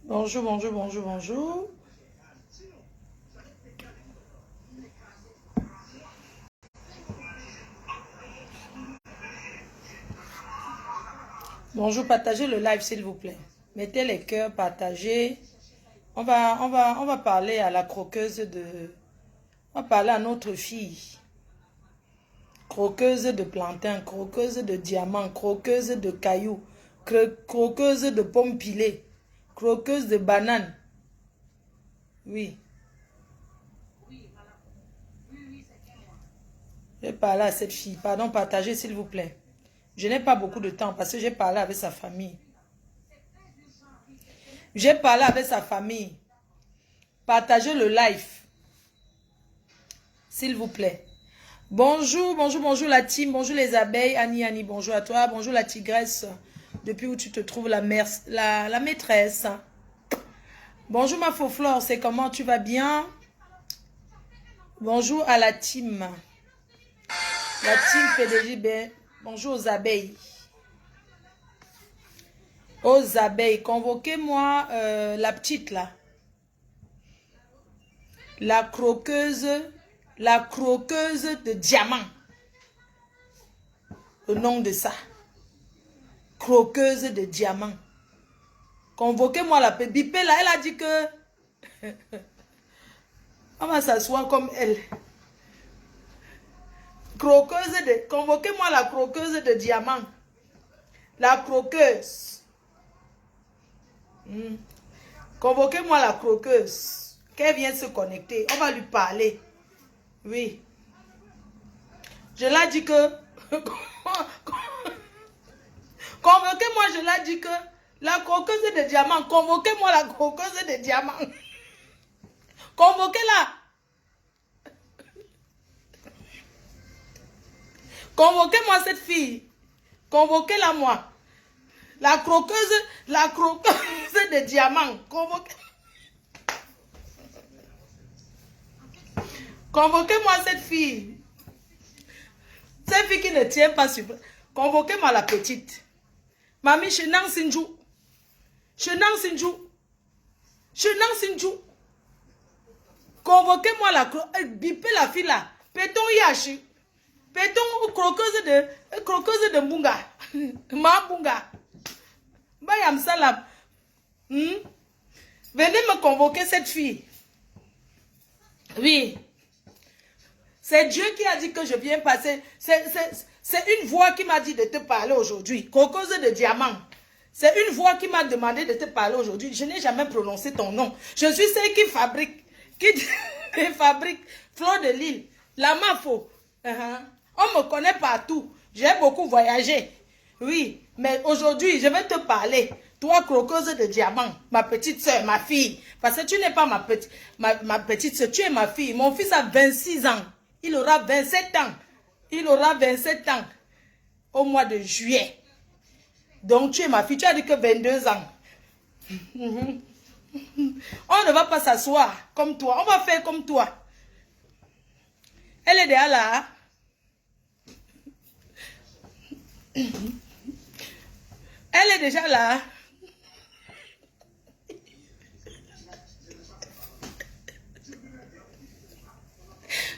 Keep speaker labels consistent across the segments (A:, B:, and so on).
A: Bonjour, bonjour, bonjour, bonjour. Bonjour, partagez le live s'il vous plaît. Mettez les cœurs, partagez. On va parler à la croqueuse de... On va parler à notre fille. Croqueuse de plantain, croqueuse de diamant, croqueuse de cailloux, croqueuse de pommes pilées, croqueuse de bananes. Oui. Je vais parler à cette fille. Pardon, partagez s'il vous plaît. Je n'ai pas beaucoup de temps parce que j'ai parlé avec sa famille. J'ai parlé avec sa famille. Partagez le live, s'il vous plaît. Bonjour, bonjour, bonjour la team. Bonjour les abeilles. Annie, bonjour à toi. Bonjour la tigresse. Depuis où tu te trouves, la maîtresse. Bonjour ma faux flore, c'est comment, tu vas bien? Bonjour à la team. La team PDG. Bonjour aux abeilles. Aux abeilles, convoquez-moi la petite là. La croqueuse de diamant. Le nom de ça. Croqueuse de diamant. Convoquez-moi la petite. Bipé là, elle a dit que... On va s'asseoir comme elle. Convoquez-moi la croqueuse de diamant. La croqueuse. Convoquez-moi la croqueuse. Qu'elle vienne se connecter. On va lui parler. Oui. Je l'ai dit que... Convoquez-moi, je l'ai dit que... La croqueuse de diamant. Convoquez-moi la croqueuse de diamant. Convoquez-la. Convoquez-moi cette fille. Convoquez-la moi. La croqueuse de diamant. Convoquez-moi cette fille. Cette fille qui ne tient pas sur... Convoquez-moi la petite. Mami, je n'en sinjou. Convoquez-moi la bipez la fille là. Péton yashi. Péton croqueuse de Mbunga. Ma Mbunga. Bayam salam. Venez me convoquer cette fille. Oui. C'est Dieu qui a dit que je viens passer. C'est une voix qui m'a dit de te parler aujourd'hui. Croqueuse de diamant. C'est une voix qui m'a demandé de te parler aujourd'hui. Je n'ai jamais prononcé ton nom. Je suis celle qui fabrique Fleur de Lille. La Mafo. On me connaît partout. J'ai beaucoup voyagé. Oui, mais aujourd'hui, je vais te parler. Toi, croqueuse de diamant, ma petite soeur, ma fille. Parce que tu n'es pas ma petite soeur, tu es ma fille. Mon fils a 26 ans. Il aura 27 ans. Il aura 27 ans au mois de juillet. Donc, tu es ma fille. Tu as dit que 22 ans. On ne va pas s'asseoir comme toi. On va faire comme toi. Elle est déjà là. Elle est déjà là.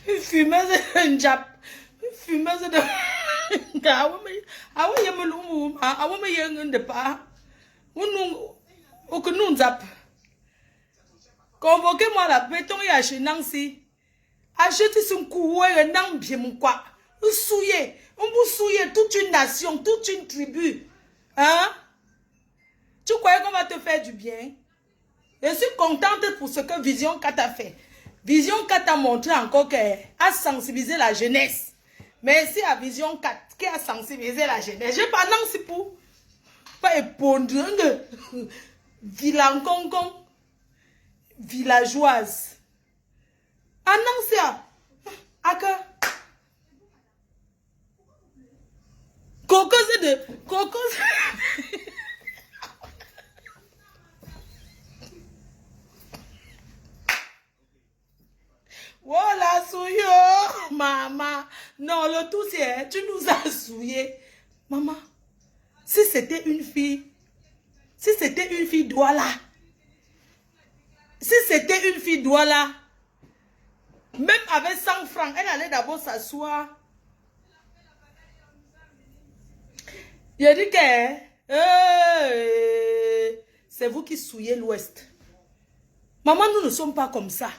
A: Une fumeuse de Jap. Une fumeuse de... Convoquez-moi la béton et achetez Nancy. Achetez son coup et un bien mon quoi. Vous souillez toute une nation, toute une tribu. Hein? Tu croyais qu'on va te faire du bien? Je suis contente pour ce que Vision 4 a fait. Vision 4 a montré encore qu'elle a sensibilisé la jeunesse. Merci à Vision 4 qui a sensibilisé la jeunesse. Je parle Nancy pour pas épondre Villancongong, villageoise. Ah non, c'est Aka. Cocosse de... Voilà, souillot, maman. Non, le tout c'est, tu nous as souillé. Maman, si c'était une fille Douala, Si c'était une fille Douala, même avec 100 francs, elle allait d'abord s'asseoir. Il dit que c'est vous qui souillez l'Ouest. Maman, nous ne sommes pas comme ça.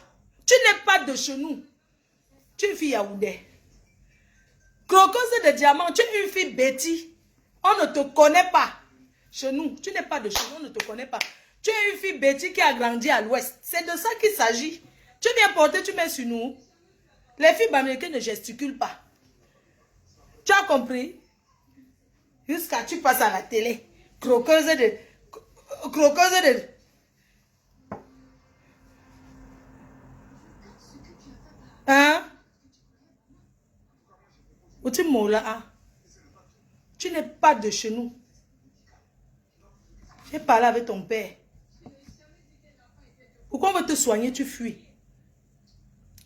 A: Tu n'es pas de chez nous. Tu es une fille Yaoundé. Croqueuse de diamant, tu es une fille Betty. On ne te connaît pas. Chez nous, tu n'es pas de chez nous, on ne te connaît pas. Tu es une fille Betty qui a grandi à l'Ouest. C'est de ça qu'il s'agit. Tu viens porter, tu mets sur nous. Les filles américaines ne gesticulent pas. Tu as compris? Jusqu'à tu passes à la télé. Croqueuse de... Croqueuse de... Hein? Où tu m'as tu n'es pas de chez nous. J'ai parlé avec ton père. Pourquoi on veut te soigner, tu fuis?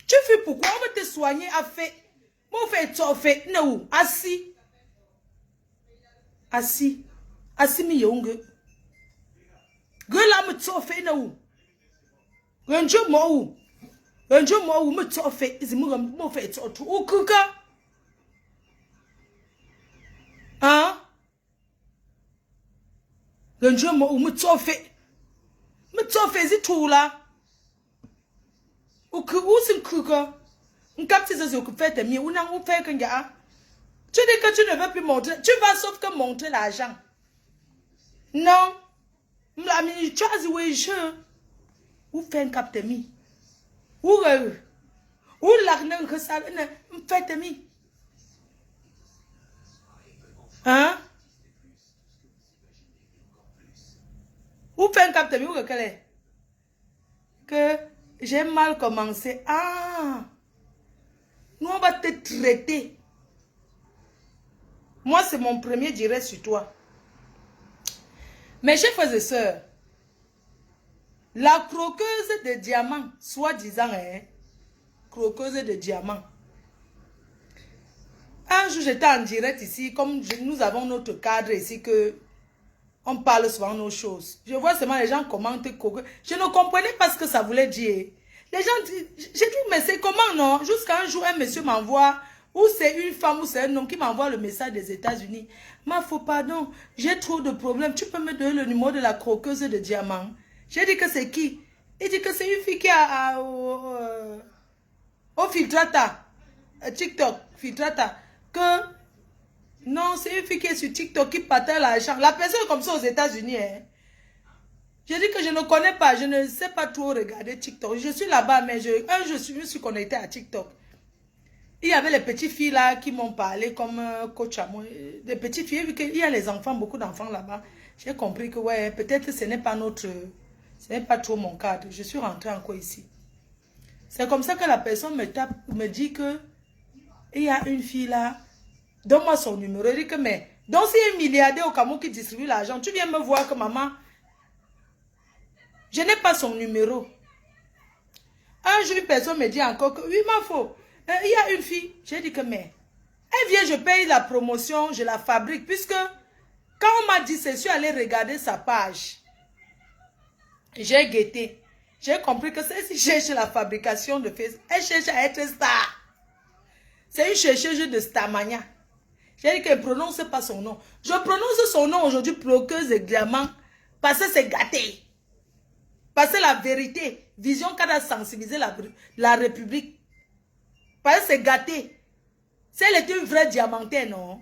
A: Tu fuis pourquoi? On veut te soigner à fait. Mon fait, non, assis. Assis. Assis, mi young. Gela me fait, non. Renjo mo. Renjo mo, me fait. Is mo fait, tout. Ou kuka. Hein? Renjo mo, ou me fait. Me fait, c'est tout là. Ou c'est kuka. Un cap, c'est ce que fait, mais ou n'a ou fait qu'un gars. Tu dis que tu ne veux plus montrer. Tu vas sauf que montrer l'argent. Non. Tu as dit, je. Ou fait un cap de mi. Ou l'argent que ça fait de mi. Hein? Ou fait un cap de mi. Ou que j'ai mal commencé. Ah. Nous, on va te traiter. Moi, c'est mon premier direct sur toi. Mes chers frères et sœurs, la croqueuse de diamants, soi-disant, croqueuse de diamants. Un jour, j'étais en direct ici, comme nous avons notre cadre ici, que on parle souvent de nos choses. Je vois seulement les gens commenter croqueuse. Je ne comprenais pas ce que ça voulait dire. Les gens disent, j'ai dit, mais c'est comment non? Jusqu'à un jour, un monsieur m'envoie, ou c'est une femme ou c'est un homme qui m'envoie le message des États-Unis. Ma faut pardon, j'ai trop de problèmes. Tu peux me donner le numéro de la croqueuse de diamants? J'ai dit que c'est qui? Il dit que c'est une fille qui a au Filtrata, TikTok, Filtrata, que non, c'est une fille qui est sur TikTok qui partage l'argent. La personne est comme ça aux États-Unis. Hein. Je dis que je ne connais pas, je ne sais pas trop regarder TikTok. Je suis là-bas, mais je suis connectée à TikTok. Il y avait les petites filles là qui m'ont parlé comme coach à moi. Les petites filles, vu qu'il y a les enfants, beaucoup d'enfants là-bas. J'ai compris que ouais, peut-être ce n'est pas notre... Ce n'est pas trop mon cadre. Je suis rentrée encore ici. C'est comme ça que la personne me tape, me dit que il y a une fille là, donne-moi son numéro. Elle dit que mais, donc s'il y a un milliardaire au Cameroun qui distribue l'argent, tu viens me voir que maman, je n'ai pas son numéro. Un jour, une personne me dit encore que oui, ma faux. Il y a une fille, j'ai dit que mais, elle vient, je paye la promotion, je la fabrique, puisque quand on m'a dit, c'est sûr, aller regarder sa page. J'ai guetté. J'ai compris que c'est si cherche la fabrication de Facebook. Elle cherche à être star. C'est une chercheuse de Starmania. J'ai dit qu'elle ne prononce pas son nom. Je prononce son nom aujourd'hui, croqueuse de diamants, parce que c'est gâté. Parce que la vérité, vision qu'elle a sensibilisé la République. Parce que c'est gâté. Si elle était une vraie diamantaire, non,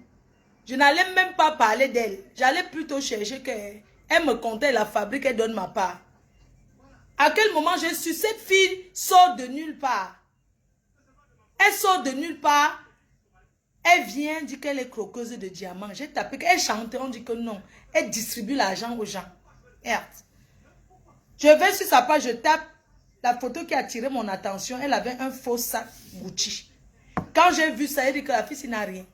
A: je n'allais même pas parler d'elle. J'allais plutôt chercher qu'elle me comptait la fabrique, elle donne ma part. À quel moment j'ai su cette fille sort de nulle part? Elle sort de nulle part. Elle vient dire qu'elle est croqueuse de diamants. J'ai tapé qu'elle chante, on dit que non. Elle distribue l'argent aux gens. Merde. Je vais sur sa page, je tape la photo qui a attiré mon attention. Elle avait un faux sac Gucci. Quand j'ai vu ça, elle dit que la fille, n'a rien.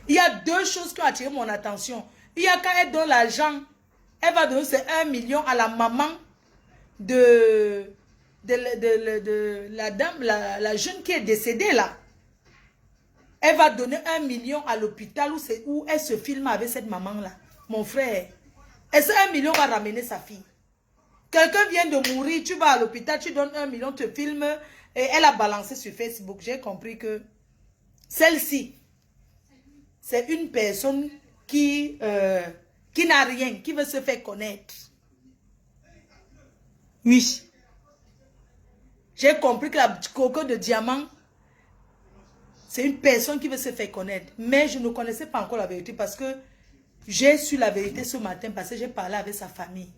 A: Il y a deux choses qui ont attiré mon attention. Il y a quand elle donne l'argent, elle va donner 1 million à la maman de la dame, la jeune qui est décédée là. Elle va donner 1 million à l'hôpital où elle se filme avec cette maman là. Mon frère. Et ce 1 million va ramener sa fille. Quelqu'un vient de mourir, tu vas à l'hôpital, tu donnes 1 million, te filme, et elle a balancé sur Facebook. J'ai compris que celle-ci, c'est une personne qui n'a rien, qui veut se faire connaître. Oui. J'ai compris que la coco de diamant, c'est une personne qui veut se faire connaître. Mais je ne connaissais pas encore la vérité parce que j'ai su la vérité ce matin parce que j'ai parlé avec sa famille.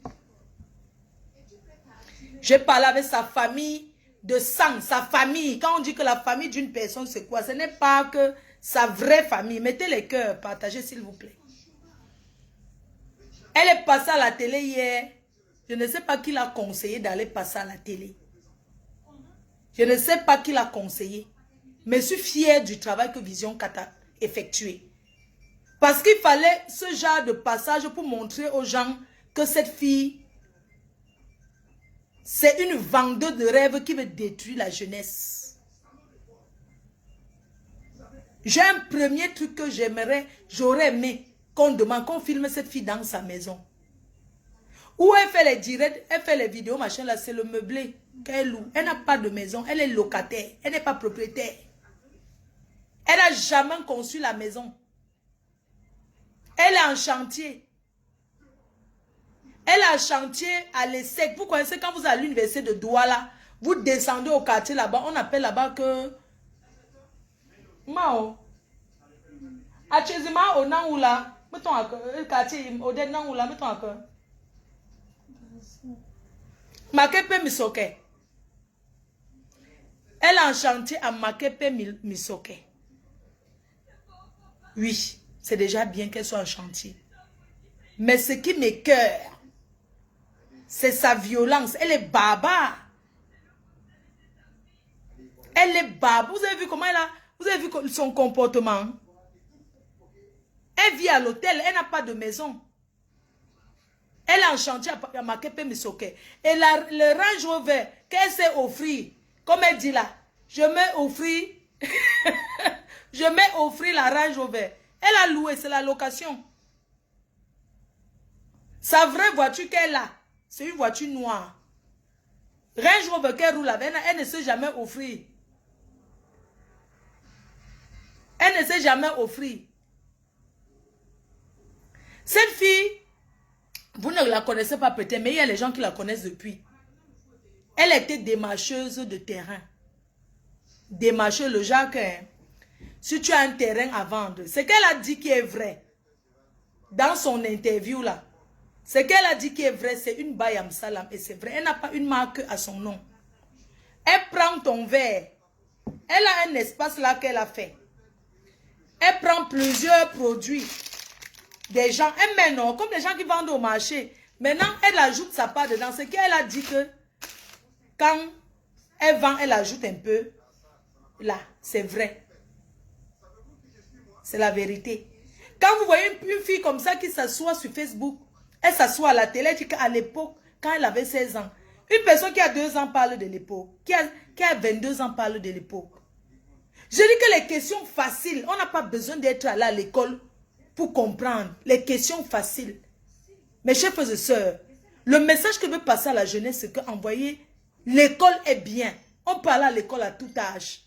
A: J'ai parlé avec sa famille de sang, sa famille. Quand on dit que la famille d'une personne, c'est quoi? Ce n'est pas que sa vraie famille. Mettez les cœurs, partagez s'il vous plaît. Elle est passée à la télé hier. Je ne sais pas qui l'a conseillé d'aller passer à la télé. Je ne sais pas qui l'a conseillé. Mais je suis fière du travail que Vision 4 a effectué. Parce qu'il fallait ce genre de passage pour montrer aux gens que cette fille, c'est une vendeuse de rêves qui veut détruire la jeunesse. J'ai un premier truc que j'aurais aimé qu'on demande, qu'on filme cette fille dans sa maison. Où elle fait les directs, elle fait les vidéos, machin là, c'est le meublé qu'elle loue. Elle n'a pas de maison, elle est locataire, elle n'est pas propriétaire. Elle n'a jamais conçu la maison. Elle est en chantier. Elle est en chantier à l'ESSEC. Vous connaissez quand vous allez à l'université de Douala, vous descendez au quartier là-bas, on appelle là-bas que... Mao. Achezima au Nangoula. Mettons à le quartier au Nangoula, mettons à cœur. Makepe Misoke. Elle est en chantier à Makepe Misoke. Oui, c'est déjà bien qu'elle soit en chantier. Mais ce qui m'écoeure, c'est sa violence. Elle est barbare. Elle est barbare. Vous avez vu comment elle a... Vous avez vu son comportement? Elle vit à l'hôtel. Elle n'a pas de maison. Elle est en chantier à Makepe Misoke. Et le Range Rover qu'elle s'est offrir, comme elle dit là, je m'ai offrir... je m'ai offrir la Range Rover. Elle a loué, c'est la location. Sa vraie voiture qu'elle a, c'est une voiture noire. Range Rover qu'elle roule avec, elle ne sait jamais offrir. Elle ne sait jamais offrir. Cette fille, vous ne la connaissez pas peut-être, mais il y a les gens qui la connaissent depuis. Elle était démarcheuse de terrain. Démarcheuse, le genre que... Si tu as un terrain à vendre, ce qu'elle a dit qui est vrai, dans son interview là, ce qu'elle a dit qui est vrai, c'est une Bayam Salam et c'est vrai. Elle n'a pas une marque à son nom. Elle prend ton verre. Elle a un espace là qu'elle a fait. Elle prend plusieurs produits. Des gens, elle met non, comme les gens qui vendent au marché. Maintenant, elle ajoute sa part dedans. C'est qu'elle a dit que quand elle vend, elle ajoute un peu. Là, c'est vrai. C'est la vérité. Quand vous voyez une fille comme ça qui s'assoit sur Facebook, elle s'assoit à la télé, elle dit qu'à l'époque, quand elle avait 16 ans, une personne qui a 2 ans parle de l'époque, qui a 22 ans parle de l'époque. Je dis que les questions faciles, on n'a pas besoin d'être allé à l'école pour comprendre. Les questions faciles. Mes chers frères et sœurs, le message que je veux passer à la jeunesse, c'est qu'envoyer l'école est bien. On peut aller à l'école à tout âge.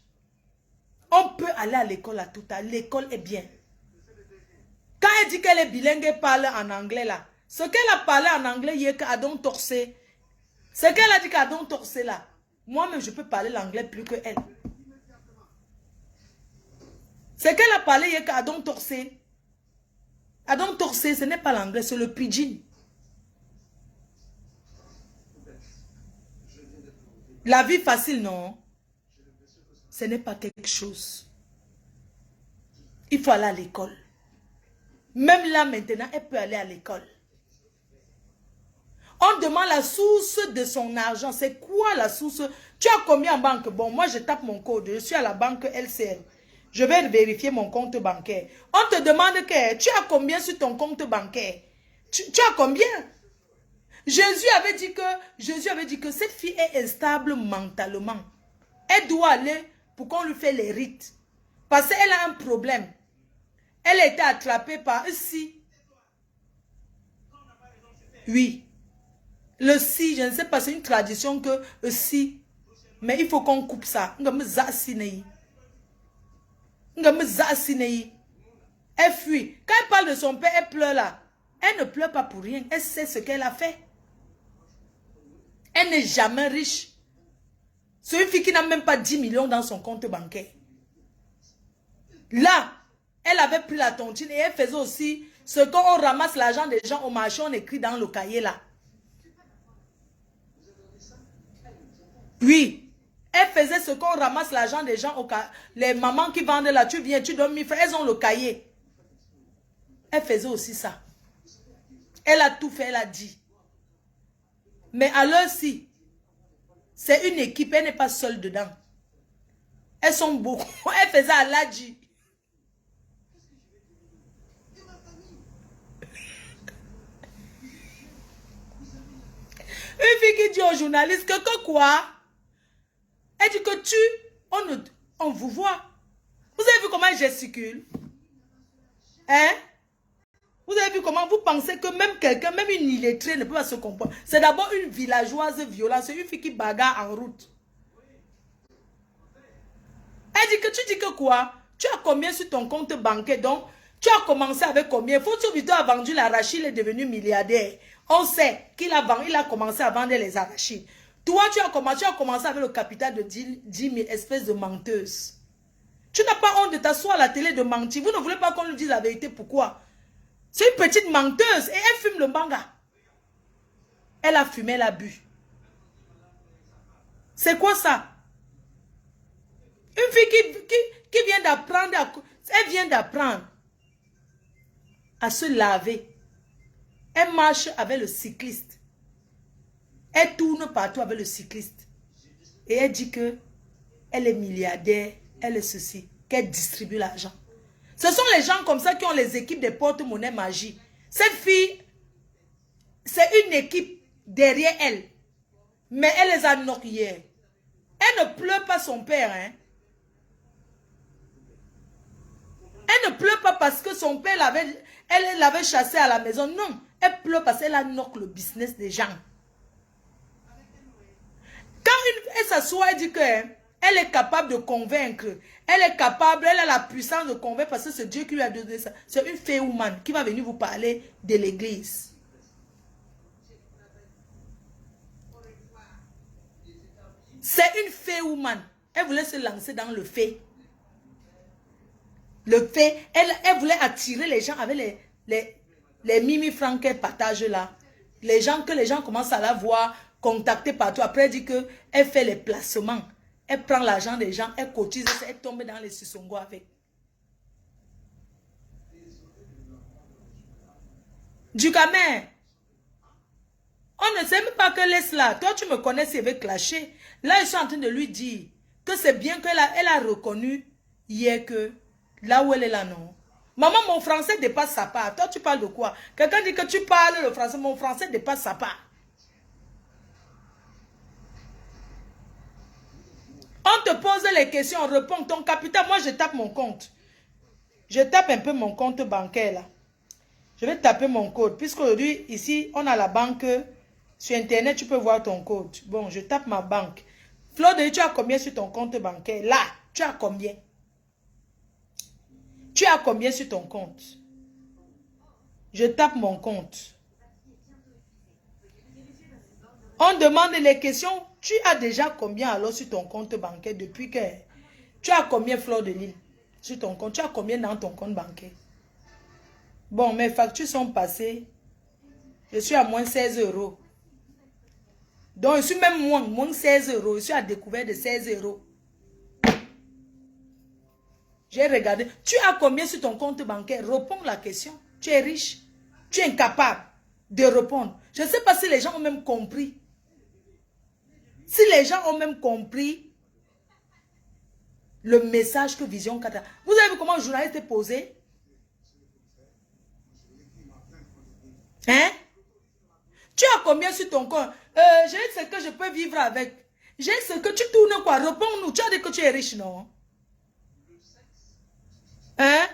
A: On peut aller à l'école à tout âge. L'école est bien. Quand elle dit qu'elle est bilingue, elle parle en anglais là. Ce qu'elle a parlé en anglais hier qu'Adon Torsé. Ce qu'elle a dit qu'Adon Torsé là. Moi-même, je peux parler l'anglais plus que elle. Ce qu'elle a parlé hier qu'Adon Torsé. Adon Torsé, ce n'est pas l'anglais, c'est le pidgin. La vie facile, non. Ce n'est pas quelque chose. Il faut aller à l'école. Même là, maintenant, elle peut aller à l'école. On demande la source de son argent. C'est quoi la source? Tu as combien en banque? Bon, moi, je tape mon code. Je suis à la banque LCL. Je vais vérifier mon compte bancaire. On te demande que tu as combien sur ton compte bancaire? Tu as combien? Jésus avait dit que cette fille est instable mentalement. Elle doit aller pour qu'on lui fait les rites. Parce qu'elle a un problème. Elle a été attrapée par ici. Oui. Le si, je ne sais pas, c'est une tradition que le si. Mais il faut qu'on coupe ça. Elle fuit. Quand elle parle de son père, elle pleure là. Elle ne pleure pas pour rien. Elle sait ce qu'elle a fait. Elle n'est jamais riche. C'est une fille qui n'a même pas 10 millions dans son compte bancaire. Là, elle avait pris la tontine et elle faisait aussi ce qu'on ramasse l'argent des gens au marché, on écrit dans le cahier là. Oui. Elle faisait ce qu'on ramasse l'argent des gens au cahier. Les mamans qui vendent là, tu viens, tu donnes 1000 francs, elles ont le cahier. Elle faisait aussi ça. Elle a tout fait, elle a dit. Mais à l'heure-ci, c'est une équipe, elle n'est pas seule dedans. Elles sont beaucoup. Elle faisait à l'adji. Une fille qui dit aux journalistes que quoi? Elle dit que on vous voit. Vous avez vu comment elle gesticule? Hein? Vous avez vu comment vous pensez que même quelqu'un, même une illettrée ne peut pas se comprendre. C'est d'abord une villageoise violente. C'est une fille qui bagarre en route. Elle dit que tu dis que quoi? Tu as combien sur ton compte bancaire? Donc, tu as commencé avec combien? Photo Vito a vendu l'arachide, il est devenu milliardaire. On sait qu'il a vendu, il a commencé à vendre les arachides. Toi, tu as commencé avec le capital de 10 000 espèces de menteuses. Tu n'as pas honte de t'asseoir à la télé de mentir. Vous ne voulez pas qu'on lui dise la vérité. Pourquoi? C'est une petite menteuse et elle fume le manga. Elle a fumé, elle a bu. C'est quoi ça? Une fille qui vient d'apprendre, elle vient d'apprendre à se laver. Elle marche avec le cycliste. Elle tourne partout avec le cycliste. Et elle dit que elle est milliardaire, elle est ceci, qu'elle distribue l'argent. Ce sont les gens comme ça qui ont les équipes des porte-monnaie magie. Cette fille, c'est une équipe derrière elle. Mais elle les a knockés. Elle ne pleure pas son père, hein. Elle ne pleure pas parce que son père elle l'avait chassé à la maison. Non, elle pleure parce qu'elle a knock le business des gens. Quand elle s'assoit, elle dit qu'elle est capable de convaincre. Elle est capable, elle a la puissance de convaincre parce que c'est Dieu qui lui a donné ça. C'est une fée woman qui va venir vous parler de l'église. C'est une fée woman. Elle voulait se lancer dans le fait. Le fait, elle voulait attirer les gens avec les mimi francs qu'elle partage là. Les gens commencent à la voir, contacter partout. Après, elle dit qu'elle fait les placements. Elle prend l'argent des gens, elle cotise, elle tombe dans les sissongos avec. Du gamin, on ne sait même pas que laisse là. Toi, tu me connais, si elle veut clasher. Là, ils sont en train de lui dire que c'est bien qu'elle a reconnu hier que là où elle est là, non. Maman, mon français dépasse sa part. Toi, tu parles de quoi? Quelqu'un dit que tu parles le français. Mon français dépasse sa part. On te pose les questions, on répond. Ton capital, moi, je tape mon compte. Je tape un peu mon compte bancaire, là. Je vais taper mon code. Puisqu'aujourd'hui, ici, on a la banque. Sur Internet, tu peux voir ton code. Bon, je tape ma banque. Fleur de, tu as combien sur ton compte bancaire? Là, tu as combien? Tu as combien sur ton compte? Je tape mon compte. On demande les questions. Tu as déjà combien alors sur ton compte bancaire depuis que... Tu as combien Fleur de Lille sur ton compte? Tu as combien dans ton compte bancaire? Bon, mes factures sont passées. Je suis à moins 16 euros. Donc, je suis même moins 16 euros. Je suis à découvert de 16 euros. J'ai regardé. Tu as combien sur ton compte bancaire? Réponds la question. Tu es riche. Tu es incapable de répondre. Je ne sais pas si les gens ont même compris. Si les gens ont même compris le message que Vision 4 a. Vous avez vu comment le journaliste est posé? Hein? Tu as combien sur ton compte? J'ai ce que je peux vivre avec. J'ai ce que tu tournes quoi? Réponds-nous. Tu as dit que tu es riche, non? Hein?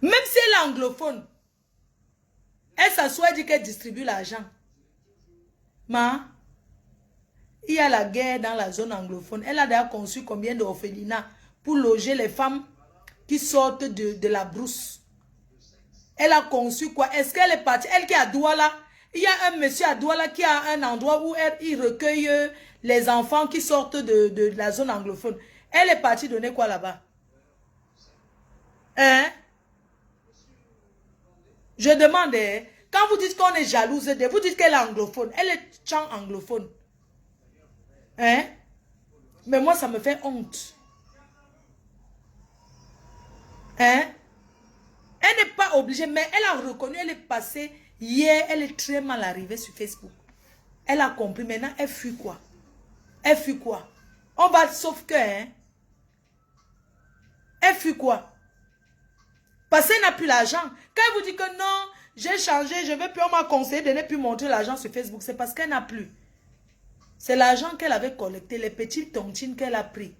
A: Même si elle est anglophone, Elle s'assoit, elle dit qu'elle distribue l'argent. Ma, il y a la guerre dans la zone anglophone. Elle a déjà conçu combien d'orphelinats pour loger les femmes qui sortent de la brousse. Elle a conçu quoi? Est-ce qu'elle est partie? Elle qui est à Douala. Il y a un monsieur à Douala qui a un endroit où il recueille les enfants qui sortent de la zone anglophone. Elle est partie donner quoi là-bas? Hein? Je demande, hein, quand vous dites qu'on est jalouse, vous dites qu'elle est anglophone. Elle est chant anglophone. Hein? Mais moi, ça me fait honte. Hein? Elle n'est pas obligée, mais elle a reconnu, elle est passée hier, elle est très mal arrivée sur Facebook. Elle a compris, maintenant, elle fuit quoi? Elle fuit quoi? On va, sauf que, hein? Elle fuit quoi? Parce qu'elle n'a plus l'argent. Quand elle vous dit que non, j'ai changé, je ne veux plus, on m'a conseillé de ne plus montrer l'argent sur Facebook, c'est parce qu'elle n'a plus. C'est l'argent qu'elle avait collecté, les petites tontines qu'elle a pris.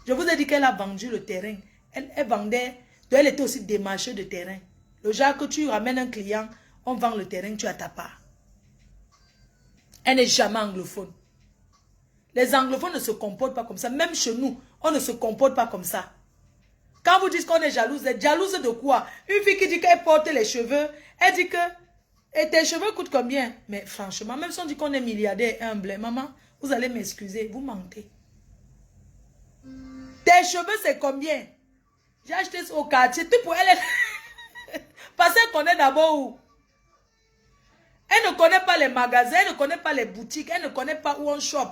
A: Je vous ai dit qu'elle a vendu le terrain. Elle vendait, elle était aussi démarcheuse de terrain. Le genre que tu ramènes un client, on vend le terrain, tu as ta part. Elle n'est jamais anglophone. Les anglophones ne se comportent pas comme ça. Même chez nous, on ne se comporte pas comme ça. Quand vous dites qu'on est jalouse de quoi? Une fille qui dit qu'elle porte les cheveux, elle dit que... Et tes cheveux coûtent combien? Mais franchement, même si on dit qu'on est milliardaire et humble, maman, vous allez m'excuser, vous mentez. Tes cheveux, c'est combien? J'ai acheté au quartier, tout pour elle. Parce qu'elle connaît d'abord où? Elle ne connaît pas les magasins, elle ne connaît pas les boutiques, elle ne connaît pas où on shop.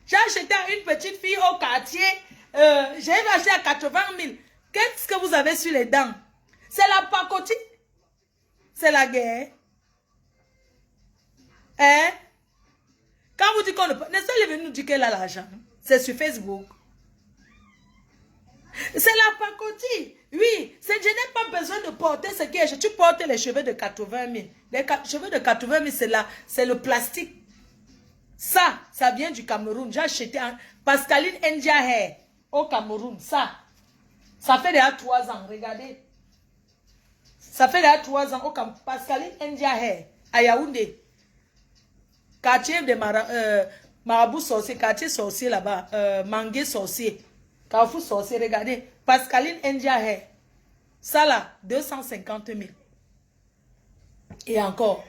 A: J'ai acheté à une petite fille au quartier, j'ai acheté à 80 000. Qu'est-ce que vous avez sur les dents? C'est la pacotille? C'est la guerre? Hein? Quand vous dites qu'on ne peut... N'est-ce pas, elle est venue nous dire qu'elle a l'argent? C'est sur Facebook. C'est la pacotille. Oui, je n'ai pas besoin de porter ce qui est... Tu portes les cheveux de 80 000. Les cheveux de 80 000, c'est le plastique. Ça vient du Cameroun. J'ai acheté un Pascaline India Hair au Cameroun. Ça fait déjà 3 ans. Regardez. Ça fait déjà 3 ans au Cameroun. Pascaline India Hair à Yaoundé. Quartier de Marabout sorcier. Quartier sorcier là-bas. Mangué sorcier. Carrefour sorcier. Regardez. Pascaline India Hair. Ça là, 250 000. Et encore.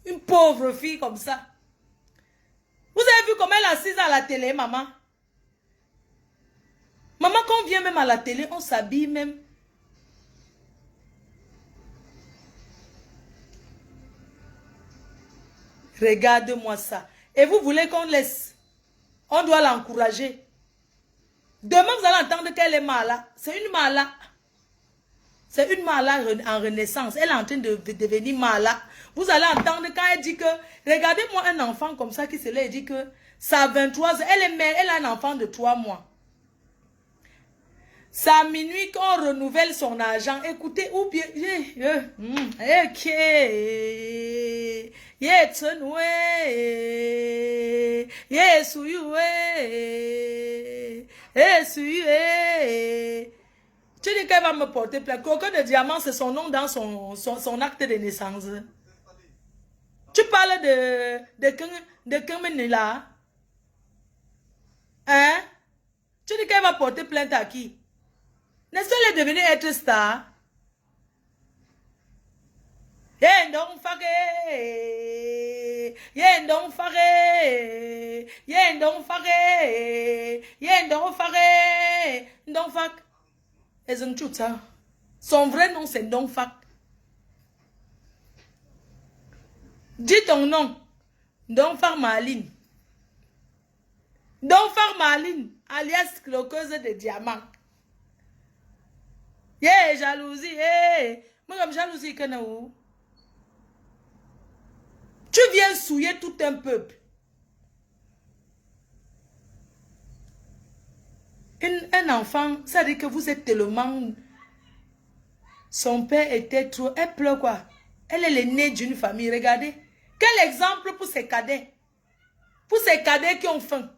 A: Une pauvre fille comme ça. Vous avez vu comment elle est assise à la télé, maman? Maman, quand on vient même à la télé, on s'habille même. Regarde-moi ça. Et vous voulez qu'on laisse? On doit l'encourager. Demain, vous allez entendre qu'elle est malade. C'est une malade. C'est une malade en renaissance. Elle est en train de devenir malade. Vous allez entendre quand elle dit que, regardez-moi un enfant comme ça qui se lève et dit que ça a 23 ans. Elle est mère, elle a un enfant de 3 mois. C'est à minuit qu'on renouvelle son argent. Écoutez, ou bien... Tu dis qu'elle va me porter plainte. Coco de diamant, c'est son nom dans son acte de naissance. Tu parles de Kemenila. Hein? Tu dis qu'elle va porter plainte à qui? N'est-ce qu'elle est devenue être star? Yendong fake. Yendong fake. Yendong fake. Yendong fake. Ndong fak. Son vrai nom c'est Ndong Fak. Dis ton nom. Ndong Fak Maline. Ndong Fak Maline, alias cloqueuse de diamants. Yeah, jalousie. Hey. Moi, comme jalousie, que où? Tu viens souiller tout un peuple. Un enfant, ça dit que vous êtes tellement... Son père était trop... Elle pleure quoi? Elle est l'aînée d'une famille. Regardez. Quel exemple pour ces cadets? Pour ces cadets qui ont faim.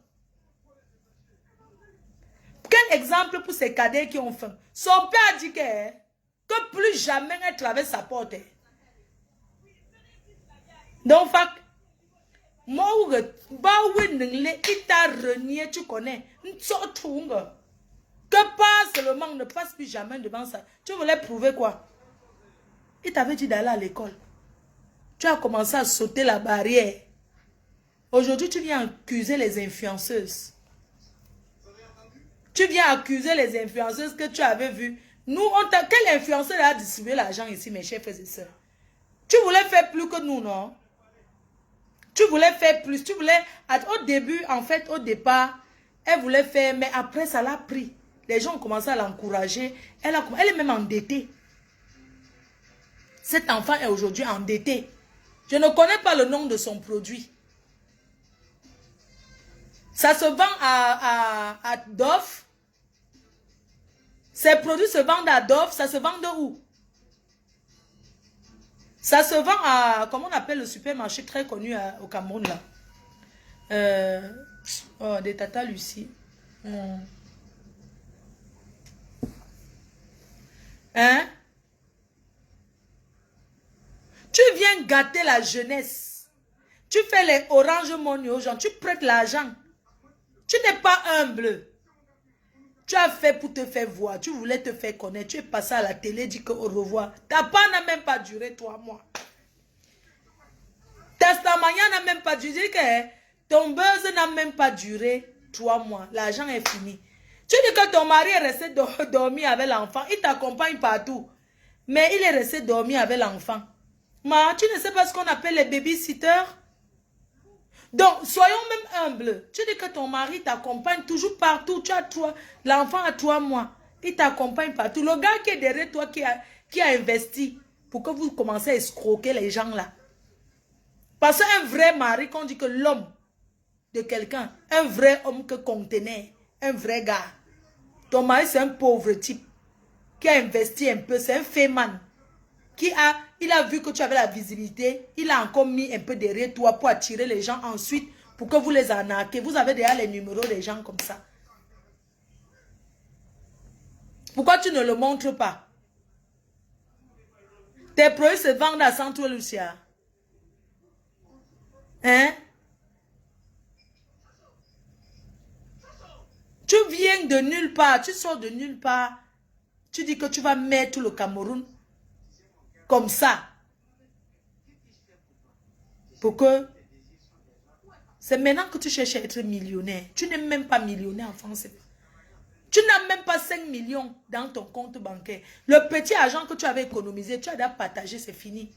A: Quel exemple pour ces cadets qui ont faim? Son père a dit que que plus jamais elle traverse sa porte. Donc, moi, il t'a renié, tu connais. Que pas seulement ne passe plus jamais devant ça. Tu voulais prouver quoi? Il t'avait dit d'aller à l'école. Tu as commencé à sauter la barrière. Aujourd'hui, tu viens accuser les influenceuses. Tu viens accuser les influenceuses que tu avais vues. Nous, quel influenceur a distribué l'argent ici, mes chers frères et sœurs? Tu voulais faire plus que nous, non? Tu voulais faire plus. Tu voulais, au début, en fait, au départ, elle voulait faire, mais après, ça l'a pris. Les gens ont commencé à l'encourager. Elle est même endettée. Cet enfant est aujourd'hui endetté. Je ne connais pas le nom de son produit. Ça se vend à Dove. Ces produits se vendent à Dove. Ça se vend de où? Ça se vend à, comment on appelle le supermarché très connu au Cameroun là. Des Tata Lucie. Hein? Tu viens gâter la jeunesse. Tu fais les oranges money aux gens. Tu prêtes l'argent. Tu n'es pas humble. Tu as fait pour te faire voir. Tu voulais te faire connaître. Tu es passé à la télé, dit que au revoir. Ta part n'a même pas duré 3 mois. Testamania n'a même pas duré. Ton buzz n'a même pas duré 3 mois. L'argent est fini. Tu dis que ton mari est resté dormir avec l'enfant. Il t'accompagne partout. Mais il est resté dormir avec l'enfant. Ma, tu ne sais pas ce qu'on appelle les babysitters? Donc, soyons même humbles. Tu dis que ton mari t'accompagne toujours partout. Tu as l'enfant a 3 mois. Il t'accompagne partout. Le gars qui est derrière toi, qui a investi pour que vous commencez à escroquer les gens là. Parce qu'un vrai mari, quand on dit que l'homme de quelqu'un, un vrai homme que contenait, un vrai gars. Ton mari, c'est un pauvre type qui a investi un peu. C'est un féman. Il a vu que tu avais la visibilité, il a encore mis un peu derrière toi pour attirer les gens ensuite, pour que vous les arnaquez. Vous avez déjà les numéros des gens comme ça. Pourquoi tu ne le montres pas? Tes produits se vendent à Centre Lucia. Hein? Tu viens de nulle part, tu sors de nulle part. Tu dis que tu vas mettre le Cameroun comme ça. Pour que... C'est maintenant que tu cherches à être millionnaire. Tu n'es même pas millionnaire en France. Tu n'as même pas 5 millions dans ton compte bancaire. Le petit argent que tu avais économisé, tu as déjà partagé, c'est fini.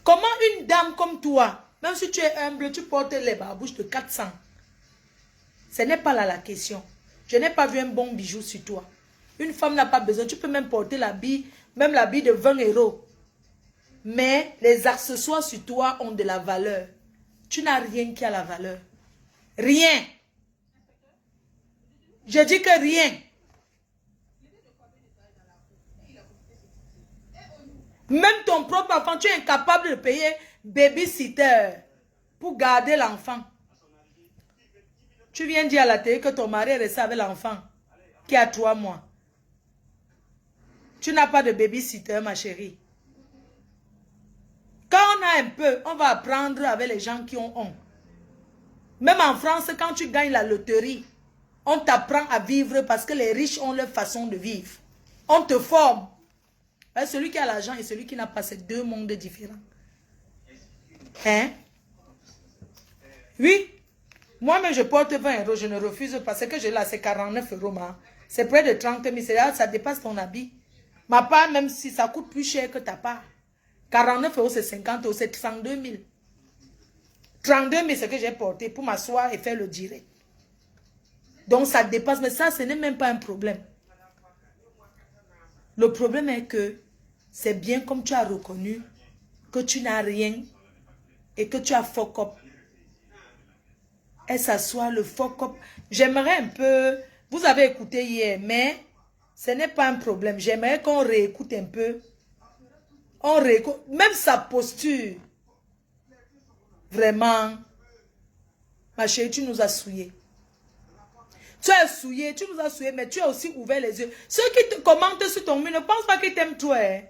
A: Comment une dame comme toi, même si tu es humble, tu portes les barbouches de 400. Ce n'est pas là la question. Je n'ai pas vu un bon bijou sur toi. Une femme n'a pas besoin. Tu peux même porter l'habit, même l'habit de 20 euros. Mais les accessoires sur toi ont de la valeur. Tu n'as rien qui a la valeur. Rien. Je dis que rien. Même ton propre enfant, tu es incapable de payer babysitter pour garder l'enfant. Tu viens dire à la télé que ton mari est resté avec l'enfant qui a 3 mois. Tu n'as pas de babysitter, ma chérie. Quand on a un peu, on va apprendre avec les gens qui ont. Même en France, quand tu gagnes la loterie, on t'apprend à vivre parce que les riches ont leur façon de vivre. On te forme. Celui qui a l'argent et celui qui n'a pas, c'est 2 mondes différents. Hein? Oui. Moi-même, je porte 20 euros. Je ne refuse parce que j'ai là, c'est 49 euros. C'est près de 30 000. Ça dépasse ton habit. Ma part, même si ça coûte plus cher que ta part. 49 euros, c'est 50 euros. C'est 32 000. 32 000, c'est ce que j'ai porté pour m'asseoir et faire le direct. Donc, ça dépasse. Mais ça, ce n'est même pas un problème. Le problème est que c'est bien comme tu as reconnu que tu n'as rien et que tu as fuck up. Elle s'assoit, le fuck up. J'aimerais un peu... Vous avez écouté hier, mais ce n'est pas un problème. J'aimerais qu'on réécoute un peu. On réécoute. Même sa posture. Vraiment. Ma chérie, tu nous as souillés. Tu as souillé, tu nous as souillé, mais tu as aussi ouvert les yeux. Ceux qui te commentent sur ton mur ne pensent pas qu'ils t'aiment toi. Hein.